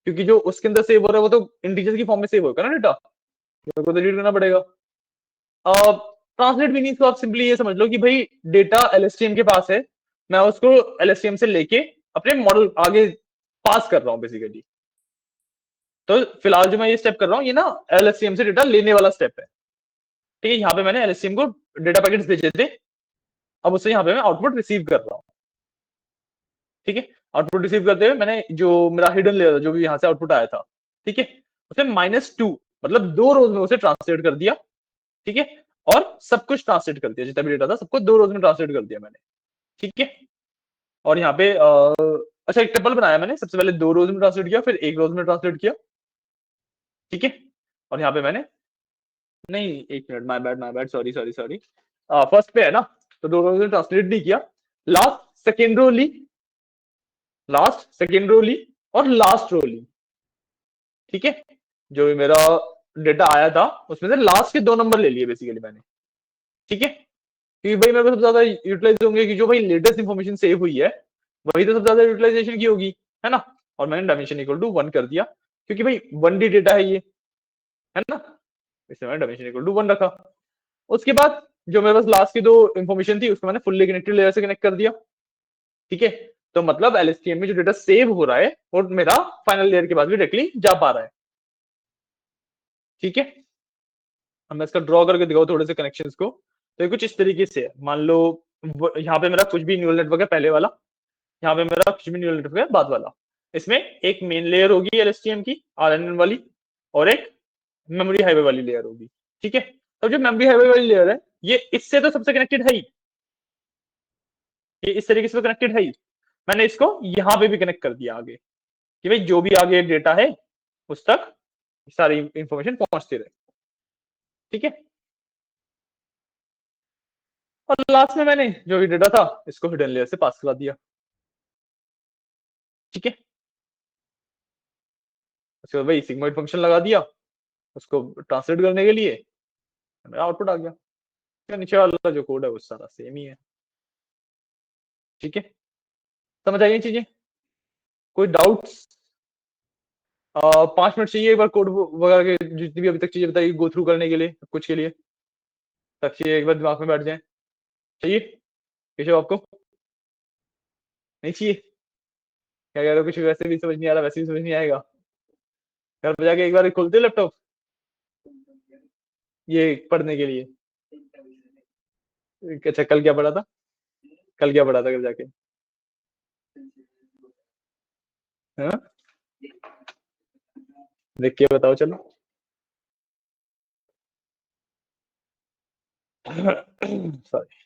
क्योंकि जो उसके अंदर सेव हो रहा है वो तो इंटीजर्स की फॉर्म में सेव होगा ना डेटा, मेरे को तो रीड करना पड़ेगा। ट्रांसलेट मीनिंग को आप सिंपली ये समझ लो कि भाई डेटा एलएसटीएम के पास है, मैं उसको एलएसटीएम से लेके अपने मॉडल आगे पास कर रहा हूँ बेसिकली। तो फिलहाल जो मैं ये स्टेप कर रहा हूँ, ये ना एलएसटीएम से डेटा लेने वाला स्टेप है, ठीक है। यहाँ पे मैंने एलएसटीएम को डेटा पैकेट्स भेजे थे, अब उससे यहाँ पे मैं आउटपुट रिसीव कर रहा हूँ, ठीक है। आउटपुट रिसीव करते हुए मैंने जो मेरा हिडन लेयर जो भी यहाँ से आउटपुट आया था, ठीक है, उसे -2 मतलब 2 रोज में उसे ट्रांसलेट कर दिया, ठीक है। और सब कुछ ट्रांसलेट कर दिया, जितना भी डेटा था सबको 2 रोज में ट्रांसलेट कर दिया मैंने, ठीक है। और यहाँ पे अच्छा एक टेबल बनाया मैंने, सबसे पहले 2 रोज में ट्रांसलेट किया, फिर 1 रोज में ट्रांसलेट किया, ठीक है। और यहाँ पे मैंने, नहीं 1 minute, my bad, sorry sorry sorry, first पे है ना, तो 2 रोज में ट्रांसलेट नहीं किया, लास्ट सेकेंड रो ली, लास्ट सेकेंड रो ली, और लास्ट रो ली, ठीक है। जो भी मेरा डेटा आया था उसमें से लास्ट के 2 नंबर ले लिए बेसिकली मैंने, ठीक है। क्योंकि भाई मेरे को सबसे ज्यादा यूटिलाइज होंगे कि जो भाई लेटेस्ट इन्फॉर्मेशन सेव हुई है वही तो सबसे ज्यादा यूटिलाइजेशन की होगी, है ना। और मैंने डायमेंशन इक्वल टू 1 कर दिया, क्योंकि भाई 1D डेटा है ये, है ना, इसलिए मैंने डायमेंशन इक्वल टू 1 रखा। उसके बाद जो मेरे पास लास्ट की 2 इंफॉर्मेशन थी उसको मैंने फुल्ली कनेक्टेड लेयर से कनेक्ट कर दिया, ठीक है। तो मतलब एलएसटीएम में जो डेटा सेव हो रहा है वो मेरा फाइनल लेयर के बाद भी डायरेक्टली जा पा रहा है, ठीक है। अब मैं इसका ड्रॉ करके दिखाऊं थोड़े से कनेक्शंस को, तो ये कुछ इस तरीके से है। मान लो यहाँ पे मेरा कुछ भी न्यूरल नेटवर्क है पहले वाला, यहाँ पे मेरा कुछ भी न्यूरल नेटवर्क है बाद वाला। इसमें एक मेन लेयर होगी एलएसटीएम की आरएनएन वाली, और एक मेमोरी हाईवे वाली लेयर होगी, ठीक है। तो जो मेमोरी हाईवे वाली लेयर है ये इससे तो सबसे कनेक्टेड है ही, ये इस तरीके से तो कनेक्टेड है ही। मैंने इसको यहाँ पे भी कनेक्ट कर दिया आगे, कि भाई जो भी आगे डेटा है उस तक सारी इंफॉर्मेशन पहुंचती रहे, ठीक है। और लास्ट में मैंने जो भी डेटा था इसको हिडन लेयर से पास करा दिया, ठीक है। उसके बाद भाई सिग्मोइड फंक्शन लगा दिया उसको ट्रांसलेट करने के लिए, मेरा आउटपुट आ गया। फिर नीचे वाला जो कोड है वो सारा सेम ही है, ठीक है। समझ आई ये चीजें? कोई डाउट्स? 5 मिनट चाहिए एक बार कोड वगैरह के जितनी भी अभी तक चीजें बताई गो थ्रू करने के लिए, कुछ के लिए ताकि एक बार दिमाग में बैठ जाए। चाहिए केशव आपको? नहीं चाहिए? क्या कह रहे हो, कुछ वैसे भी समझ नहीं आ रहा, वैसे भी समझ नहीं आएगा? घर पे जाके एक बार खोलते लैपटॉप ये पढ़ने के लिए। अच्छा कल क्या पढ़ा था? कल क्या पढ़ा था घर जाके? हाँ देख के बताओ चलो। Sorry.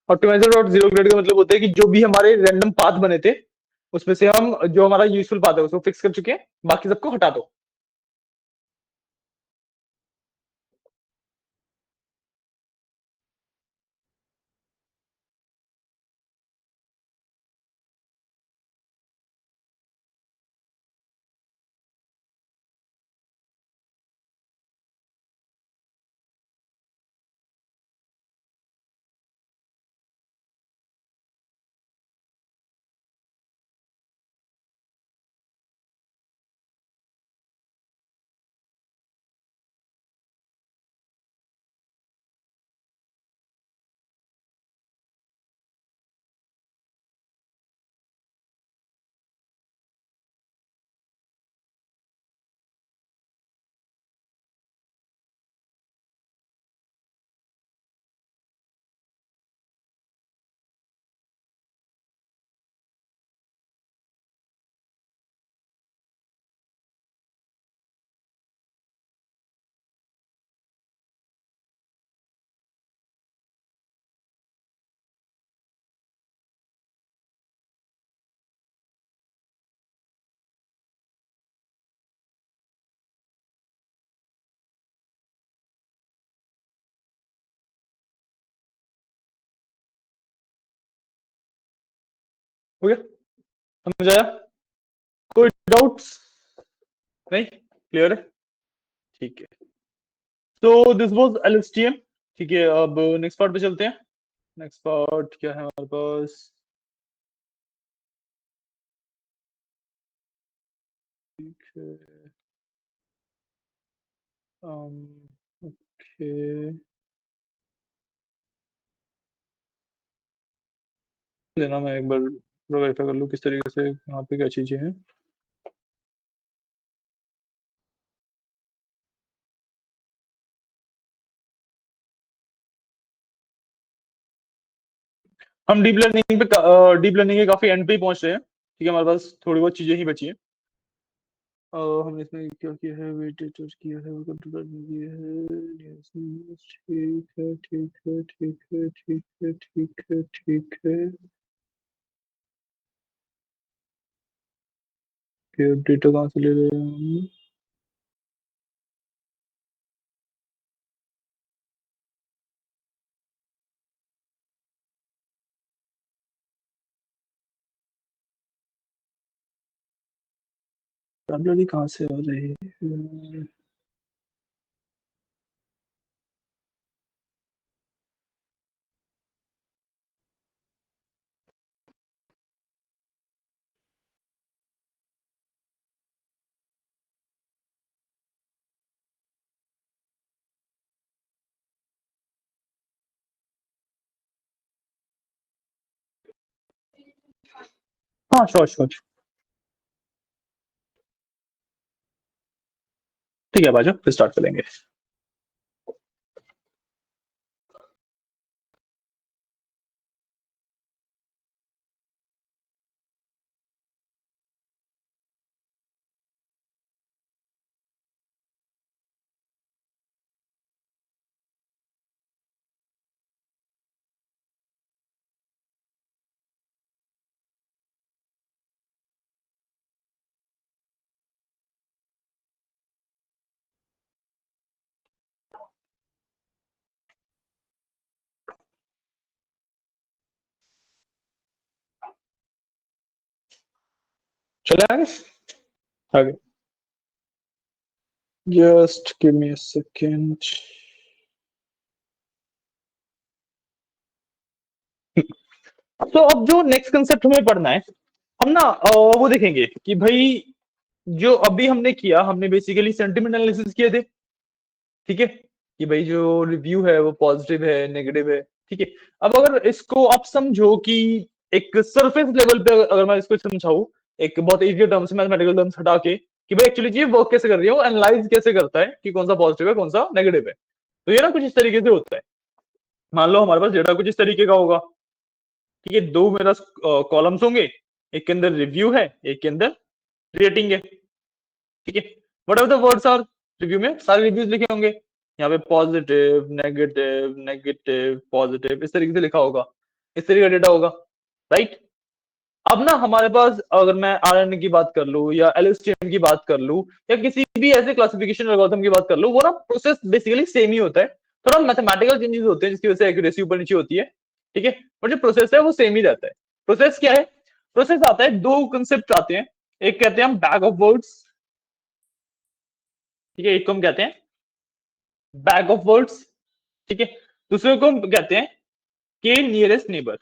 Optimiser dot zero grad का मतलब होता है कि जो भी हमारे रैंडम पाथ बने थे उसमें से हम जो हमारा यूजफुल पाथ है उसको फिक्स कर चुके हैं, बाकी सबको हटा दो। हो गया, समझ आया? कोई डाउट्स? नहीं, क्लियर है, ठीक है। तो दिस वाज एलएसटीएम। ठीक है, अब नेक्स्ट पार्ट पे चलते हैं। नेक्स्ट पार्ट क्या है हमारे पास? ठीक है, ओके, लेना मैं एक बार वेरीफाई कर लूँ किस तरीके से यहाँ पे क्या चीजें हैं। हम डीप लर्निंग के काफी एंड पे ही पहुंच रहे हैं। ठीक है, हमारे पास थोड़ी बहुत चीजें ही बची हैं। हमने इसमें क्या किया है, वेटेड किया है, कंप्यूटर किया है, ठीक है, ठीक है, ठीक है, ठीक है, ठीक है, ठीक है। फिर डेटा कहाँ से ले रहे हैं हम? लाइब्रेरी कहाँ से आ रही है? हाँ, श्योर श्योर। ठीक है बाजू, फिर स्टार्ट करेंगे। चले आगे, आगे। Just give me a second. तो अब जो नेक्स्ट कंसेप्ट हमें पढ़ना है, हम ना वो देखेंगे कि भाई जो अभी हमने किया, हमने बेसिकली सेंटिमेंट एनालिसिस किए थे। ठीक है, कि भाई जो रिव्यू है वो पॉजिटिव है, नेगेटिव है। ठीक है, अब अगर इसको आप समझो कि एक सरफेस लेवल पे अगर मैं इसको समझाऊं, एक बहुत इजी टर्म्स, मैथमेटिकल टर्म्स हटा के, कि भाई एक्चुअली ये वर्क कैसे कर रही है, वो एनालाइज कैसे करता है कि कौन सा पॉजिटिव है कौन सा नेगेटिव है। तो ये ना कुछ इस तरीके से होता है। मान लो हमारे पास डेटा कुछ इस तरीके का होगा। ठीक है, दो मेरा कॉलम्स होंगे, एक के अंदर रिव्यू है, एक के अंदर रेटिंग है। ठीक है, whatever the words are, review में सारे रिव्यूज लिखे होंगे, यहाँ पे पॉजिटिव नेगेटिव नेगेटिव पॉजिटिव इस तरीके से लिखा होगा, इस तरीके का डेटा होगा, राइट? अब ना हमारे पास अगर मैं आरएनए की बात कर लूं या एलएसटीएम की बात कर लूं या किसी भी ऐसे क्लासिफिकेशन एल्गोरिथम की बात कर लूं, वो ना प्रोसेस बेसिकली सेम ही होता है। थोड़ा मैथमेटिकल चेंजेस होते हैं जिसकी वजह से एक्यूरेसी ऊपर नीचे होती है। ठीक है, बट जो प्रोसेस है वो सेम ही रहता है। प्रोसेस क्या है? प्रोसेस आता है, दो कंसेप्ट आते हैं। एक कहते हैं हम बैग ऑफ वर्ड्स। ठीक है, एक को हम कहते हैं बैग ऑफ वर्ड्स। ठीक है, दूसरे को हम कहते हैं के नियरेस्ट नेबर।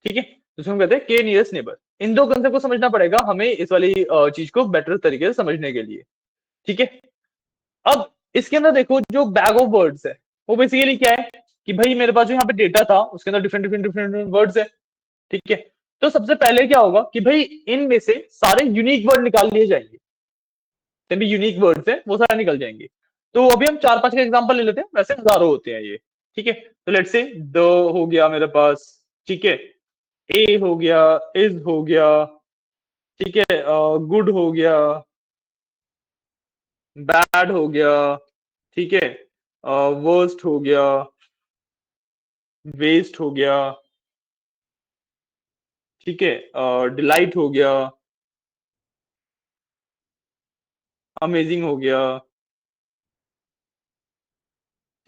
ठीक है, दूसरे को कहते हैं के नियरेस्ट नेबर। इन दो कंसेप्ट को समझना पड़ेगा हमें इस वाली चीज को बेटर तरीके से समझने के लिए। ठीक है, अब इसके अंदर देखो जो बैग ऑफ वर्ड्स है वो बेसिकली क्या है, कि भाई मेरे पास जो यहाँ पे डेटा था उसके अंदर डिफरेंट डिफरेंट डिफरेंट वर्ड्स है। ठीक है, तो सबसे पहले क्या होगा कि भाई इनमें से सारे यूनिक वर्ड निकाल लिए जाएंगे। भी यूनिक वर्ड्स है वो सारे निकल जाएंगे। तो अभी हम चार पांच का एग्जांपल ले लेते हैं, वैसे हजारों होते हैं ये। ठीक है, तो लेट्स से द हो गया मेरे पास। ठीक है, ए हो गया, इज हो गया। ठीक है, गुड हो गया, बैड हो गया। ठीक है, वर्स्ट हो गया, वेस्ट हो गया। ठीक है, डिलाइट हो गया, अमेजिंग हो गया।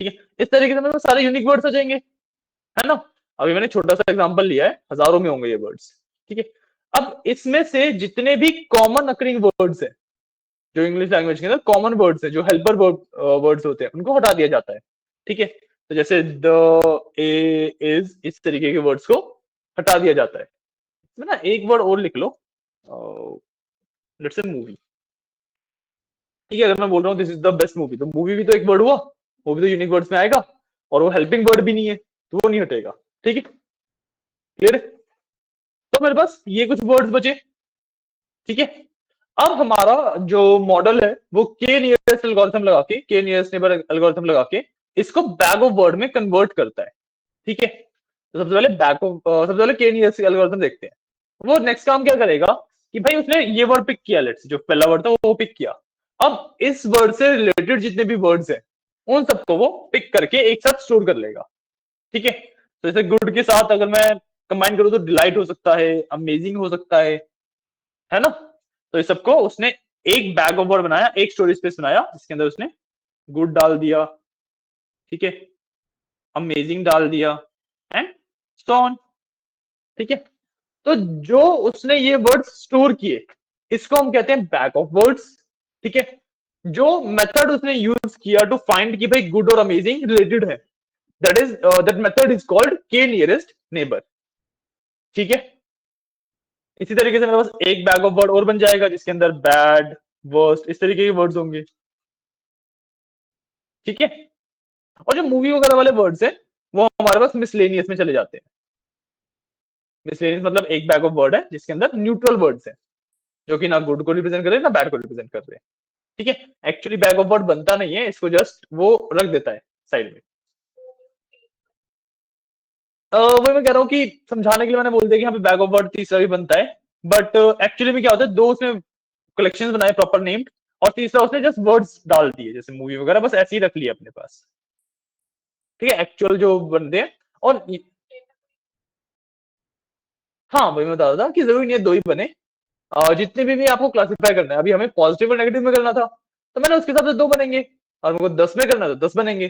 ठीक है, इस तरीके से मेरे पास सारे यूनिक वर्ड्स आ जाएंगे, है ना। अभी मैंने छोटा सा एग्जांपल लिया है, हजारों में होंगे ये वर्ड्स, ठीक है। अब इसमें से जितने भी कॉमन अकरिंग वर्ड्स है, जो इंग्लिश लैंग्वेज के अंदर कॉमन वर्ड्स है, जो हेल्पर वर्ड्स होते हैं, उनको हटा दिया जाता है, ठीक है। तो जैसे द, ए, इज, इस तरीके के वर्ड्स को हटा दिया जाता है। इसमें ना एक वर्ड और लिख लो, लेट्स से मूवी, ठीक है। अगर मैं बोल रहा हूँ this is the best movie, तो मूवी भी तो एक वर्ड हुआ, वो भी तो यूनिक वर्ड्स में आएगा, और वो हेल्पिंग वर्ड भी नहीं है, तो वो नहीं हटेगा, ठीक है, क्लियर है। तो मेरे पास ये कुछ वर्ड्स बचे, ठीक है। अब हमारा जो मॉडल है वो के नियरेस्ट एल्गोरिथम लगा के, के नियरेस्ट नेबर एल्गोरिथम लगा के इसको बैग ऑफ वर्ड में कन्वर्ट करता है, ठीक है। तो सबसे पहले बैग ऑफ, सबसे पहले के नियरेस्ट एल्गोरिथम देखते हैं। वो नेक्स्ट काम क्या करेगा कि भाई उसने ये वर्ड पिक किया, लेट्स जो पहला वर्ड था वो पिक किया, अब इस वर्ड से रिलेटेड जितने भी वर्ड्स हैं उन सबको वो पिक करके एक साथ स्टोर कर लेगा, ठीक है। तो जैसे गुड के साथ अगर मैं कंबाइन करूं तो डिलाइट हो सकता है, अमेजिंग हो सकता है ना। तो इस सबको उसने एक बैग ऑफ वर्ड बनाया, एक स्टोरेज स्पेस बनाया, जिसके अंदर उसने गुड डाल दिया, ठीक है, अमेजिंग डाल दिया, एंड सो ऑन, ठीक है। तो जो उसने ये वर्ड स्टोर किए, इसको हम कहते हैं बैग ऑफ वर्ड्स, ठीक है। जो मेथड उसने यूज किया टू फाइंड कि भाई गुड और अमेजिंग रिलेटेड है, दैट मेथड इज कॉल्ड के नियरेस्ट नेबर, ठीक है। इसी तरीके से मेरे पास एक बैग ऑफ वर्ड और बन जाएगा, जिसके अंदर बैड, वर्स्ट, इस तरीके के वर्ड्स होंगे, ठीक है। और जो मूवी वगैरह वाले वर्ड्स हैं वो हमारे पास मिसलेनियस में चले जाते हैं। मिसलेनियस मतलब एक बैग ऑफ वर्ड है जिसके अंदर न्यूट्रल वर्ड्स हैं, जो कि ना गुड को रिप्रेजेंट कर रहे हैं ना बैड को रिप्रेजेंट कर रहे हैं, ठीक है। एक्चुअली बैग ऑफ वर्ड बनता नहीं है, इसको जस्ट वो रख देता है साइड में। वही मैं कह रहा हूँ कि समझाने के लिए मैंने बोल दिया कि यहाँ पे बैग ऑफ वर्ड तीसरा भी बनता है, बट एक्चुअली में क्या होता है, दो उसने कलेक्शंस बनाए प्रॉपर नेम्ड, और तीसरा उसने जस्ट वर्ड्स डाल दिए जैसे मूवी वगैरह, बस ऐसे ही रख लिया अपने पास, ठीक है, एक्चुअल जो बनते हैं। और हाँ वही मैं बता रहा था कि जरूरी नहीं है दो ही बने, जितने भी आपको क्लासिफाई करना है, अभी हमें पॉजिटिव और नेगेटिव में करना था, तो मैंने उसके हिसाब से दो बनेंगे, और हमको 10 में करना है तो 10 बनेंगे,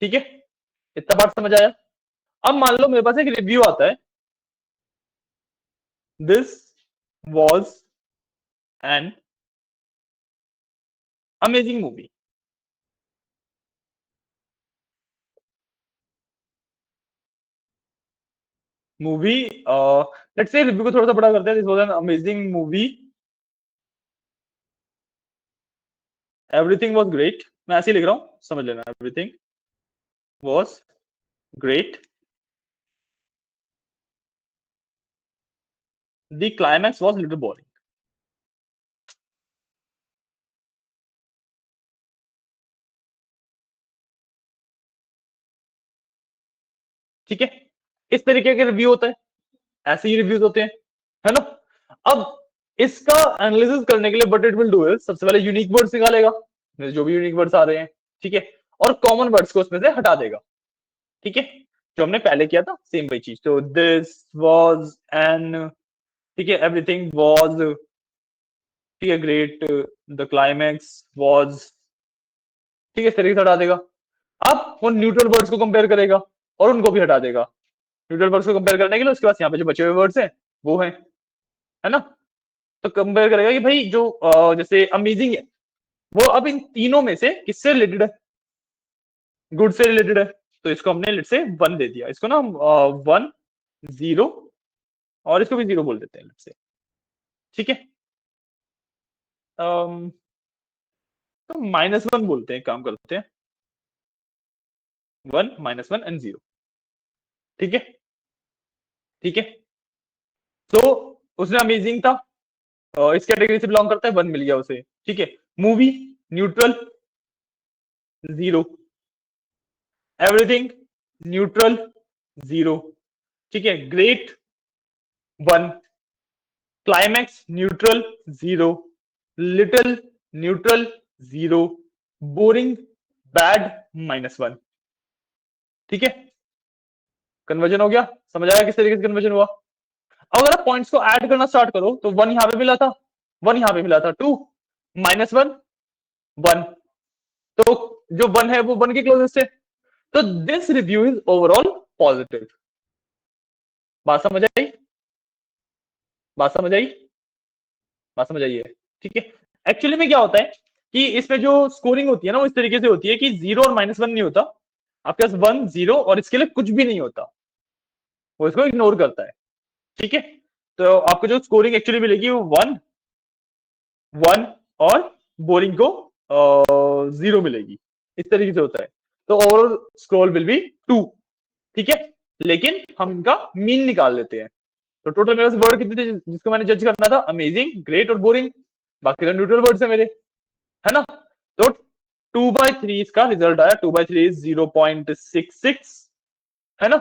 ठीक है। इतना बात समझ आया। अब मान लो मेरे पास एक रिव्यू आता है, this was an amazing movie. Movie, let's say review को थोड़ा सा बड़ा करते हैं, this was an amazing movie, everything was great, मैं ऐसे ही लिख रहा हूँ, समझ लेना, everything was great, the climax was little boring, ठीक है। इस तरीके के रिव्यू होता है, ऐसे ही रिव्यूज होते हैं, है ना। अब इसका एनालिसिस करने के लिए but it will do is सबसे पहले यूनिक वर्ड्स निकालेगा, जो भी यूनिक वर्ड्स आ रहे हैं, ठीक है, और कॉमन वर्ड्स को उसमें से हटा देगा, ठीक है, जो हमने पहले किया था सेम वही चीज। तो दिस वाज एन, ठीक है, एवरीथिंग वाज, ठीक है, ग्रेट, द क्लाइमैक्स वाज, ठीक है, इस तरीके से हटा देगा। अब वो न्यूट्रल वर्ड्स को कंपेयर करेगा और उनको भी हटा देगा। न्यूट्रल वर्ड्स को कंपेयर करने के लिए उसके पास यहाँ पे जो बचे हुए वर्ड्स हैं वो है ना। तो कंपेयर करेगा कि भाई जो जैसे अमेजिंग है, वो अब इन तीनों में से किससे रिलेटेड है, गुड से रिलेटेड है, तो इसको हमने लेट से 1 दे दिया, इसको ना हम 1 0 और इसको भी 0 बोल देते हैं लेट से, ठीक है। अम, तो -1 बोलते हैं, काम करते हैं 1 -1 एंड 0, ठीक है, ठीक है। तो उसने अमेजिंग था, इस कैटेगरी से बिलोंग करता है, 1 मिल गया उसे, ठीक है। मूवी न्यूट्रल 0, एवरीथिंग न्यूट्रल 0, ठीक है, great 1, climax neutral 0, little neutral 0, boring bad -1, ठीक है। कन्वर्जन हो गया, समझ आया किस तरीके से कन्वर्जन हुआ। अब अगर आप पॉइंट्स को ऐड करना स्टार्ट करो तो 1 यहां पे मिला था, 1 यहां पे मिला था, 2 -1 1, तो जो 1 है वो 1 के क्लोजेस्ट है। तो this review is overall positive. बात समझ आई? बात समझ आई? बात समझ आई है? ठीक है। एक्चुअली में क्या होता है कि इसमें जो स्कोरिंग होती है ना वो इस तरीके से होती है कि 0 और -1 नहीं होता, आपके पास 1 0 और इसके लिए कुछ भी नहीं होता, वो इसको इग्नोर करता है। ठीक है। तो आपको जो स्कोरिंग एक्चुअली मिलेगी वो 1 1 और बोरिंग को 0 मिलेगी। इस तरीके से होता है। तो ओवरऑल स्कोर विल बी 2। ठीक है। लेकिन हम इनका मीन निकाल लेते हैं। तो टोटल मेरे पास वर्ड कितने थे जिसको मैंने जज करना था? अमेजिंग, ग्रेट और बोरिंग। बाकी तो न्यूट्रल वर्ड्स है मेरे, है ना? तो 2/3 इसका रिजल्ट आया। 2/3 इज 0.66, है ना?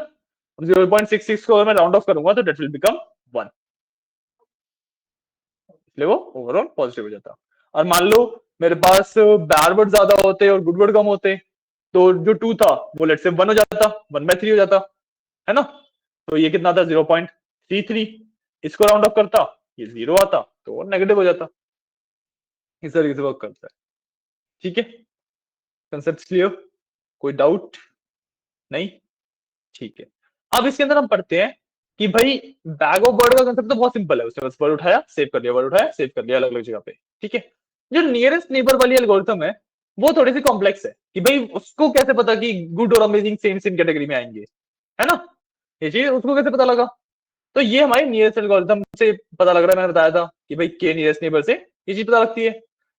0.66 को अगर मैं राउंड ऑफ करूंगा तो डेट विल बिकम 1, इसलिए वो ओवरऑल पॉजिटिव हो जाता। और मान लो मेरे पास बैड वर्ड ज्यादा होते और गुड वर्ड कम होते, तो जो 2 था वो लेट से 1 हो जाता, 1/3 हो जाता, है ना? तो ये कितना था? 0.33। इसको राउंड ऑफ करता, ये 0 आता तो नेगेटिव हो जाता। इस तरीके से वर्क करता है। ठीक है। Concept clear? कोई डाउट? नहीं? ठीक है। अब इसके अंदर हम पढ़ते हैं कि भाई बैग ऑफ वर्ड का कंसेप्ट तो बहुत सिंपल है। उसने बस वर्ड उठाया, सेव कर लिया, वर्ड उठाया, सेव कर लिया अलग अलग जगह पे। ठीक है। जो नियरेस्ट नेबर वाली एल्गोरिथम है वो थोड़ी सी कॉम्प्लेक्स है कि भाई उसको कैसे पता कि गुड और अमेजिंग सेम सेम कैटेगरी में आएंगे, है ना? ये चीज उसको कैसे पता लगा? तो ये हमारे नियरेस्ट एल्गोरिथम से पता लग रहा है। मैंने बताया था कि भाई के नियरेस्ट नेबर से ये चीज पता लगती है।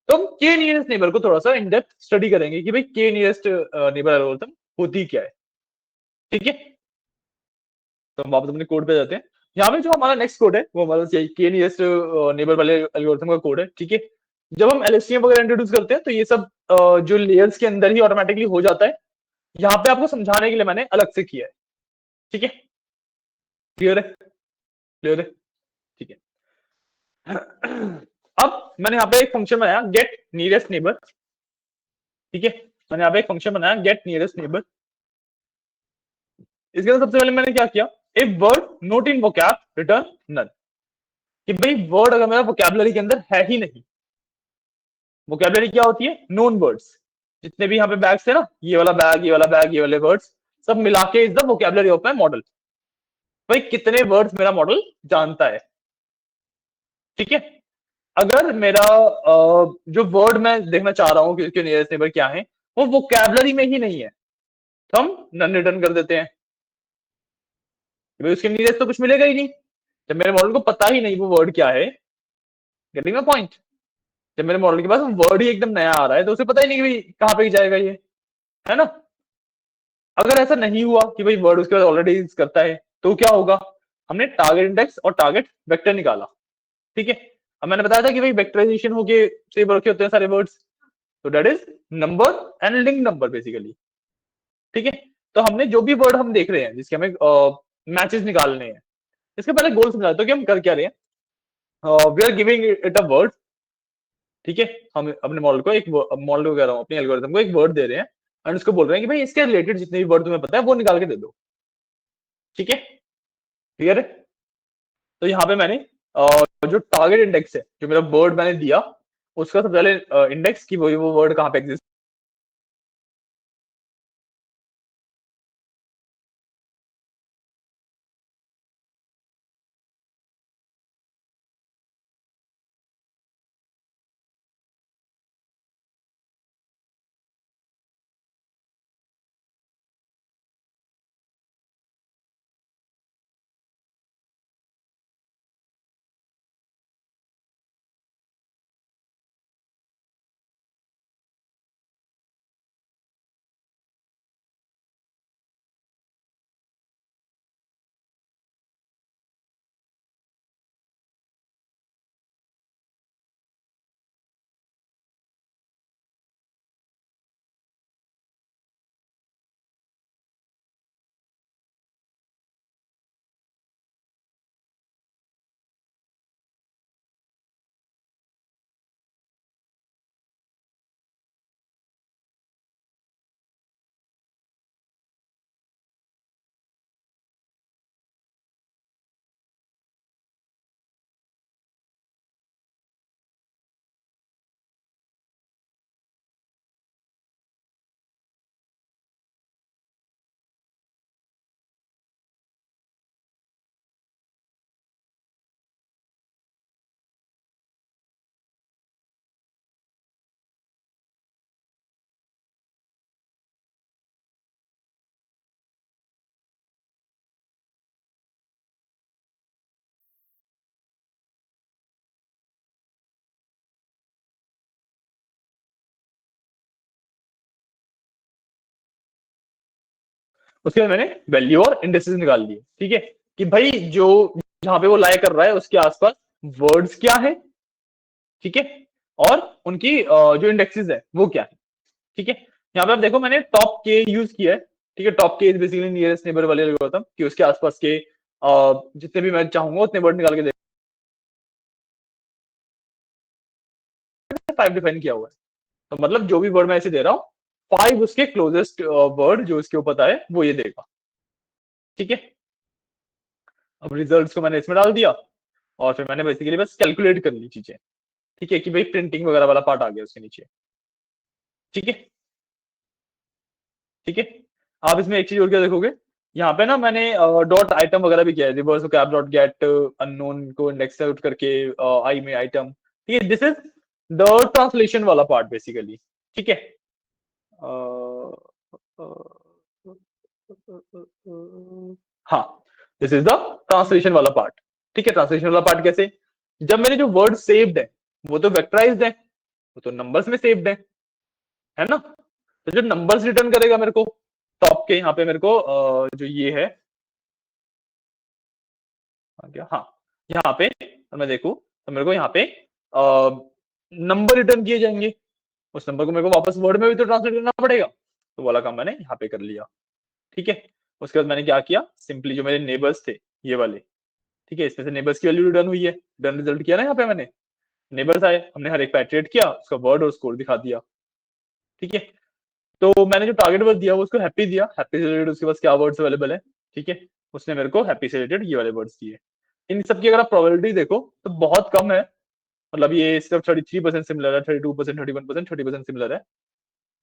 तो हम के नियरेस्ट नेबर को थोड़ा सा इन डेप्थ स्टडी करेंगे कि भाई के नियरेस्ट नेबर एल्गोरिथम होती क्या है। ठीक है। तो हम वापस अपने कोड पे जाते हैं। यहाँ पे जो हमारा नेक्स्ट कोड है वो हमारा के नियरेस्ट नेबर वाले एल्गोरिथम का कोड है। ठीक है। जब हम एलएसटीएम वगैरह इंट्रोड्यूस करते हैं तो ये सब जो लेयर्स के अंदर ही ऑटोमेटिकली हो जाता है। यहाँ पे आपको समझाने के लिए मैंने अलग से किया है। ठीक है। क्लियर है? क्लियर है? ठीक है। अब मैंने यहाँ पे एक फंक्शन बनाया गेट नियरेस्ट नेबर। ठीक है। मैंने यहाँ पे एक फंक्शन बनाया गेट नियरेस्ट नेबर। इसके अंदर सबसे पहले मैंने क्या किया? If word not in vocab return none. कि भाई वर्ड अगर मेरा वोकैबुलरी के अंदर है ही नहीं। वोकैबुलरी क्या होती है? Known words. जितने भी यहाँ पे बैग्स है ना, ये वाला बैग, ये वाला बैग, ये वाले वर्ड्स सब मिला के is the vocabulary of my model. भाई कितने वर्ड्स मेरा मॉडल जानता है। ठीक है। अगर मेरा जो वर्ड मैं देखना चाह रहा हूँ कि उसके नियरेस्ट नेबर क्या है वो वोकैबुलरी में ही नहीं है, तो हम नन रिटर्न कर देते हैं कि भाई उसके नियरेस्ट तो कुछ मिलेगा ही नहीं। जब मेरे मॉडल को पता ही नहीं वो वर्ड क्या है, गेटिंग माय पॉइंट? जब मेरे मॉडल के पास वर्ड ही एकदम नया आ रहा है तो उसे पता ही नहीं कि भाई कहाँ पे जाएगा ये, है ना? अगर ऐसा नहीं हुआ कि भाई वर्ड उसके बाद ऑलरेडी करता है तो क्या होगा? हमने टारगेट इंडेक्स और टारगेट वेक्टर निकाला। ठीक है। अब मैंने बताया था कि भाई वेक्टराइजेशन होके सेव रखे होते हैं सारे वर्ड्स। तो that is number and link number basically. ठीक है। तो हमने जो भी वर्ड हम देख रहे हैं जिसके हमें मैचेस निकालने हैं, इसके पहले गोल समझा दो कि हम कर क्या रहे हैं। We are giving it a word. ठीक है। हम अपने मॉडल को एक मॉडल को कह रहा हूँ अपने एल्गोरिथम को एक वर्ड दे रहे हैं एंड उसको बोल रहे हैं कि भाई इसके रिलेटेड जितने भी वर्ड तुम्हें पता है वो निकाल के दे दो। ठीक है। क्लियर है? तो यहाँ पे मैंने जो टारगेट इंडेक्स है जो मेरा वर्ड मैंने दिया उसका सबसे पहले इंडेक्स की वो वर्ड कहाँ पे एग्जिस्ट उसके बाद मैंने वैल्यू और इंडेक्सेस निकाल लिए, ठीक है, कि भाई जो जहां पे वो लाई कर रहा है उसके आसपास वर्ड्स क्या है, ठीक है, और उनकी जो इंडेक्सेस है वो क्या है, ठीक है। यहाँ पे आप देखो मैंने टॉप के यूज किया है, ठीक है, टॉप के इज बेसिकली नियरेस्ट नेबर वाले एल्गोरिथम, कि उसके आसपास के जितने भी मैं चाहूंगा उतने वर्ड निकाल के दे, 5 डिफाइन किया हुआ है, तो मतलब जो भी वर्ड मैं ऐसे दे रहा हूँ 5 उसके क्लोजेस्ट वर्ड जो इसके ऊपर पता है वो ये देगा, ठीक है। अब रिजल्ट्स को मैंने इसमें डाल दिया और फिर मैंने बेसिकली बस कैलकुलेट कर ली चीजें, ठीक है, कि भाई प्रिंटिंग वगैरह वाला पार्ट आ गया उसके नीचे, ठीक है, ठीक है। आप इसमें एक चीज और क्या देखोगे, यहाँ पे ना मैंने डॉट आइटम वगैरह भी किया है, reverse cap dot gate unknown को इंडेक्स आउट करके आई में आइटम, ठीक है, दिस इज द ट्रांसलेशन वाला पार्ट बेसिकली, ठीक है। अ, अ, हाँ, दिस इज द ट्रांसलेशन वाला पार्ट, ठीक है। ट्रांसलेशन वाला पार्ट कैसे, जब मेरे जो वर्ड सेव्ड है वो तो वेक्टराइज्ड है, वो तो नंबर्स में सेव्ड है ना, तो जो नंबर्स रिटर्न करेगा मेरे को टॉप के यहाँ पे मेरे को जो ये है क्या, हाँ, यहाँ पे अगर मैं देखूं तो मेरे को यहाँ पे नंबर रिटर्न किए जाएंगे, उस नंबर को मेरे को वापस वर्ड में भी तो ट्रांसलेट करना पड़ेगा, तो वाला काम मैंने यहाँ पे कर लिया, ठीक है। उसके बाद मैंने क्या किया, सिंपली जो मेरे नेबर्स थे ये वाले, ठीक है, इसमें से नेबर्स की वैल्यू रिटर्न हुई है, डन रिजल्ट किया ना यहाँ पे मैंने, नेबर्स आए, हमने हर एक पे इटरेट किया, उसका वर्ड और स्कोर दिखा दिया, ठीक है। तो मैंने जो टारगेट वर्ड दिया वो उसको हैप्पी दिया, हैप्पी से रिलेटेड उसके पास क्या वर्ड्स अवेलेबल है, ठीक है, उसने मेरे को हैप्पी से रिलेटेड ये वाले वर्ड्स दिए। इन सब की अगर आप प्रोबेबिलिटी देखो तो बहुत कम है, मतलब ये सिर्फ 33% सिमिलर है, 32%, 31%, 30% सिमिलर है,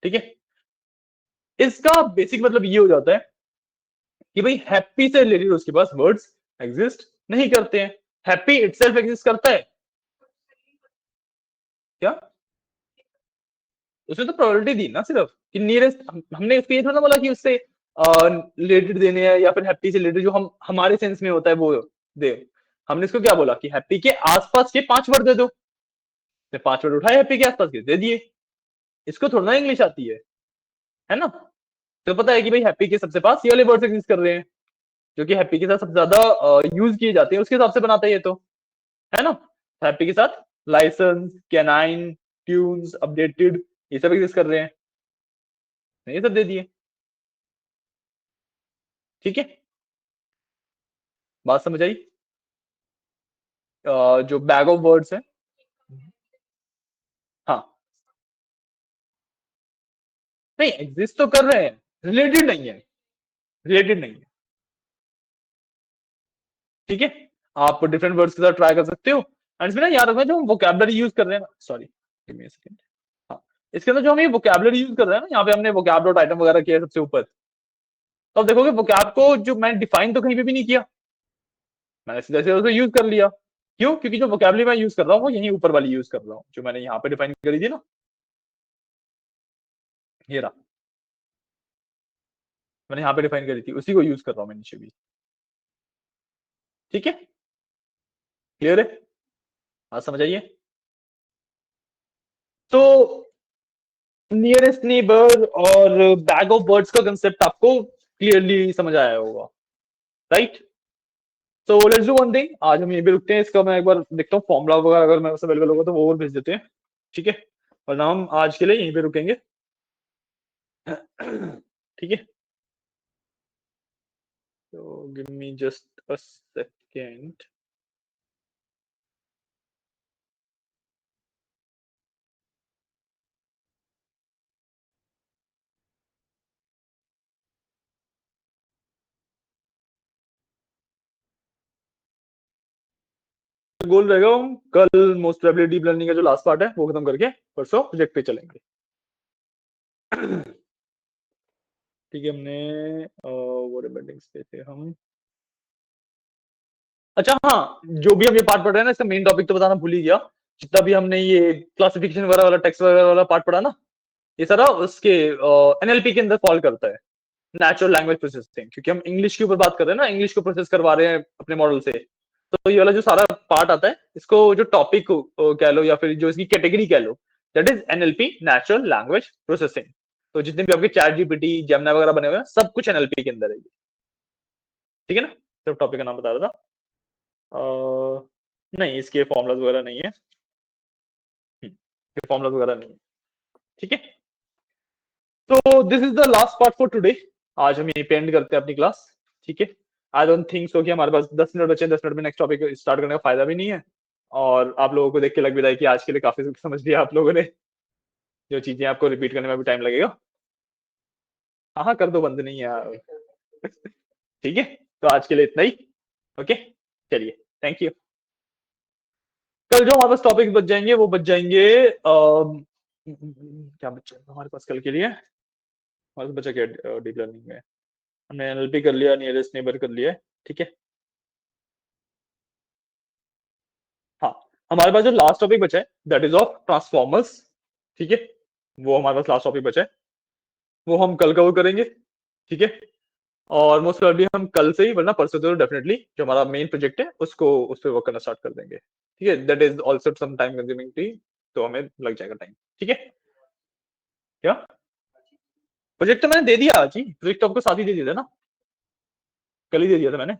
ठीक है। इसका बेसिक मतलब ये हो जाता है कि भाई हैप्पी से रिलेटेड उसके पास वर्ड्स एग्जिस्ट नहीं करते हैं, हैप्पी इटसेल्फ एग्जिस्ट करता है क्या, उसने तो प्रोबेबिलिटी दी ना सिर्फ कि नियरेस्ट, हमने उसको ये थोड़ा बोला कि उससे रिलेटेड देने हैं या फिर हैप्पी से रिलेटेड जो हम हमारे सेंस में होता है वो दे, हमने इसको क्या बोला कि हैप्पी के आसपास के 5 वर्ड दे दो, 5 वर्ड उठाए हैप्पी के आसपास के दे दिए, इसको थोड़ा ना इंग्लिश आती है ना, तो पता है कि भाई हैप्पी के सबसे पास ये वाले वर्ड्स एग्जिस्ट कर रहे हैं जो कि हैप्पी के साथ सबसे ज्यादा यूज किए जाते हैं, उसके हिसाब से बनाता है ये तो, है ना, हैप्पी के साथ लाइसेंस, कैनाइन, ट्यून्स, अपडेटेड, ये सब एग्जिस्ट कर रहे हैं, ये सब दे दिए, ठीक है। बात समझ आई, जो बैग ऑफ वर्ड्स है, हाँ, नहीं एग्जिस्ट तो कर रहे हैं, रिलेटेड नहीं है, रिलेटेड नहीं है, ठीक है। आप डिफरेंट वर्ड्स के साथ ट्राई कर सकते हो, एंड इसमें ना याद रखना जो हम वोकैबुलरी यूज कर रहे हैं ना, sorry give me a second, हाँ, इसके अंदर जो हम ये वोकैबुलरी यूज कर रहे हैं ना, यहाँ पे हमने वोकैब डॉट आइटम वगैरह किया है सबसे ऊपर, तो आप देखोगे वोकैब को जो मैंने डिफाइन तो कहीं पे भी नहीं किया, मैंने सीधे सीधे उसको यूज कर लिया, क्यों, क्योंकि जो वोकैबुलरी मैं यूज कर रहा हूँ वो यही ऊपर वाली यूज कर रहा हूँ जो मैंने यहाँ पे डिफाइन करी थी ना, ये रहा, मैंने यहाँ पे डिफाइन करी थी उसी को यूज कर रहा हूँ मैं नीचे भी, ठीक है, क्लियर है, बात समझ आइए। तो नियरेस्ट नेबर और बैग ऑफ वर्ड्स का कंसेप्ट आपको क्लियरली समझ आया होगा, राइट। तो लेट्स डू वन थिंग, आज हम यहीं पे रुकते हैं, इसका मैं एक बार देखता हूँ फॉर्मूला वगैरह अगर मेरे पास अवेलेबल होगा तो वो और भेज देते हैं, ठीक है, वरना हम आज के लिए यहीं पे रुकेंगे, ठीक है। तो give me just a second, गोल रहेगा हम कल मोस्ट प्रोबेबली डीप लर्निंग का जो लास्ट पार्ट है वो खत्म करके परसों प्रोजेक्ट पे चलेंगे, ठीक है। हमने वो रिमेंडिंग्स पे थे हम, अच्छा हाँ, जो भी हम ये पार्ट पढ़ रहे हैं ना इसका मेन टॉपिक तो बताना भूल ही गया, जितना भी हमने ये क्लासिफिकेशन वगैरह वाला टेक्स्ट वगैरह वाला पार्ट पढ़ा ना, ये सारा उसके एनएलपी के अंदर फॉल करता है, नेचुरल लैंग्वेज प्रोसेसिंग, क्योंकि हम इंग्लिश के ऊपर बात कर रहे हैं ना, इंग्लिश को प्रोसेस करवा रहे हैं अपने मॉडल से, तो ये वाला जो सारा पार्ट आता है इसको जो टॉपिक कह लो या फिर जो इसकी कैटेगरी कह लो, that is NLP, natural language processing, तो जितने भी आपके चैट जीपीटी, जेमिनी वगैरह बने हुए हैं, सब कुछ एनएलपी के अंदर है ये। ठीक है ना? सिर्फ टॉपिक का नाम बता रहा था। नहीं, इसके फॉर्मूलाज वगैरह नहीं है। ये फॉर्मूलाज वगैरह नहीं है। ठीक है, तो this is the last part for today. आज हम यहीं पे एंड करते हैं अपनी क्लास। ठीक है, आई डोंट थिंक सो कि हमारे पास 10 मिनट बचे, 10 मिनट में नेक्स्ट टॉपिक स्टार्ट करने का फायदा भी नहीं है। और आप लोगों को देख के लग भी रहा है कि आज के लिए काफी समझ लिया आप लोगों ने। जो चीजें आपको रिपीट करने में भी टाइम लगेगा। हाँ हाँ, कर दो, बंद नहीं है यार। ठीक है, तो आज के लिए इतना ही। ओके, चलिए, थैंक यू। कल जो हमारे पास टॉपिक बच जाएंगे वो बच जाएंगे, क्या बच जाएगा हमारे पास कल के लिए? हमारे पास बचा क्या डीप लर्निंग में? हमने एनएलपी कर लिया, नियरेस्ट नेबर कर लिया है। ठीक है, हाँ, हमारे पास जो लास्ट टॉपिक बचा है दैट इज ऑफ ट्रांसफॉर्मर्स। ठीक है, वो हमारे पास लास्ट टॉपिक बचा है, वो हम कल कवर करेंगे। ठीक है, और मोस्ट प्रोबेबली हम कल से ही, वरना परसों तो डेफिनेटली जो हमारा मेन प्रोजेक्ट है उसको उस पर वर्क करना स्टार्ट कर देंगे। ठीक है, that is also some time consuming थी, तो हमें लग जाएगा टाइम। ठीक है, क्या प्रोजेक्ट तो मैंने दे दिया आज ही, प्रोजेक्ट तो आपको साथ ही दे दिया था ना, कल ही दे दिया था मैंने।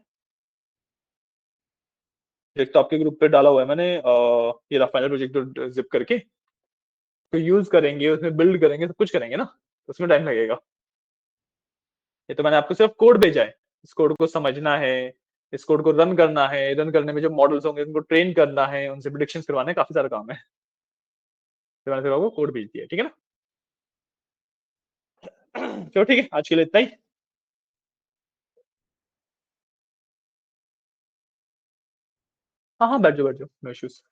प्रोजेक्ट तो आपके ग्रुप पे डाला हुआ है मैंने, ये रहा फाइनल प्रोजेक्ट जिप करके। तो यूज करेंगे, उसमें बिल्ड करेंगे, सब कुछ करेंगे ना, उसमें टाइम लगेगा। ये तो मैंने आपको सिर्फ कोड भेजा है, इस कोड को समझना है, इस कोड को रन करना है, रन करने में जो मॉडल्स होंगे उनको ट्रेन करना है, उनसे प्रिडिक्शन करवाने हैं, काफी सारा काम है। तो मैंने सिर्फ आपको कोड भेज दिया, ठीक है ना? चलो ठीक है, आज के लिए इतना ही। हाँ हाँ, बैठ जाओ बैठ जाओ, नो इश्यूज।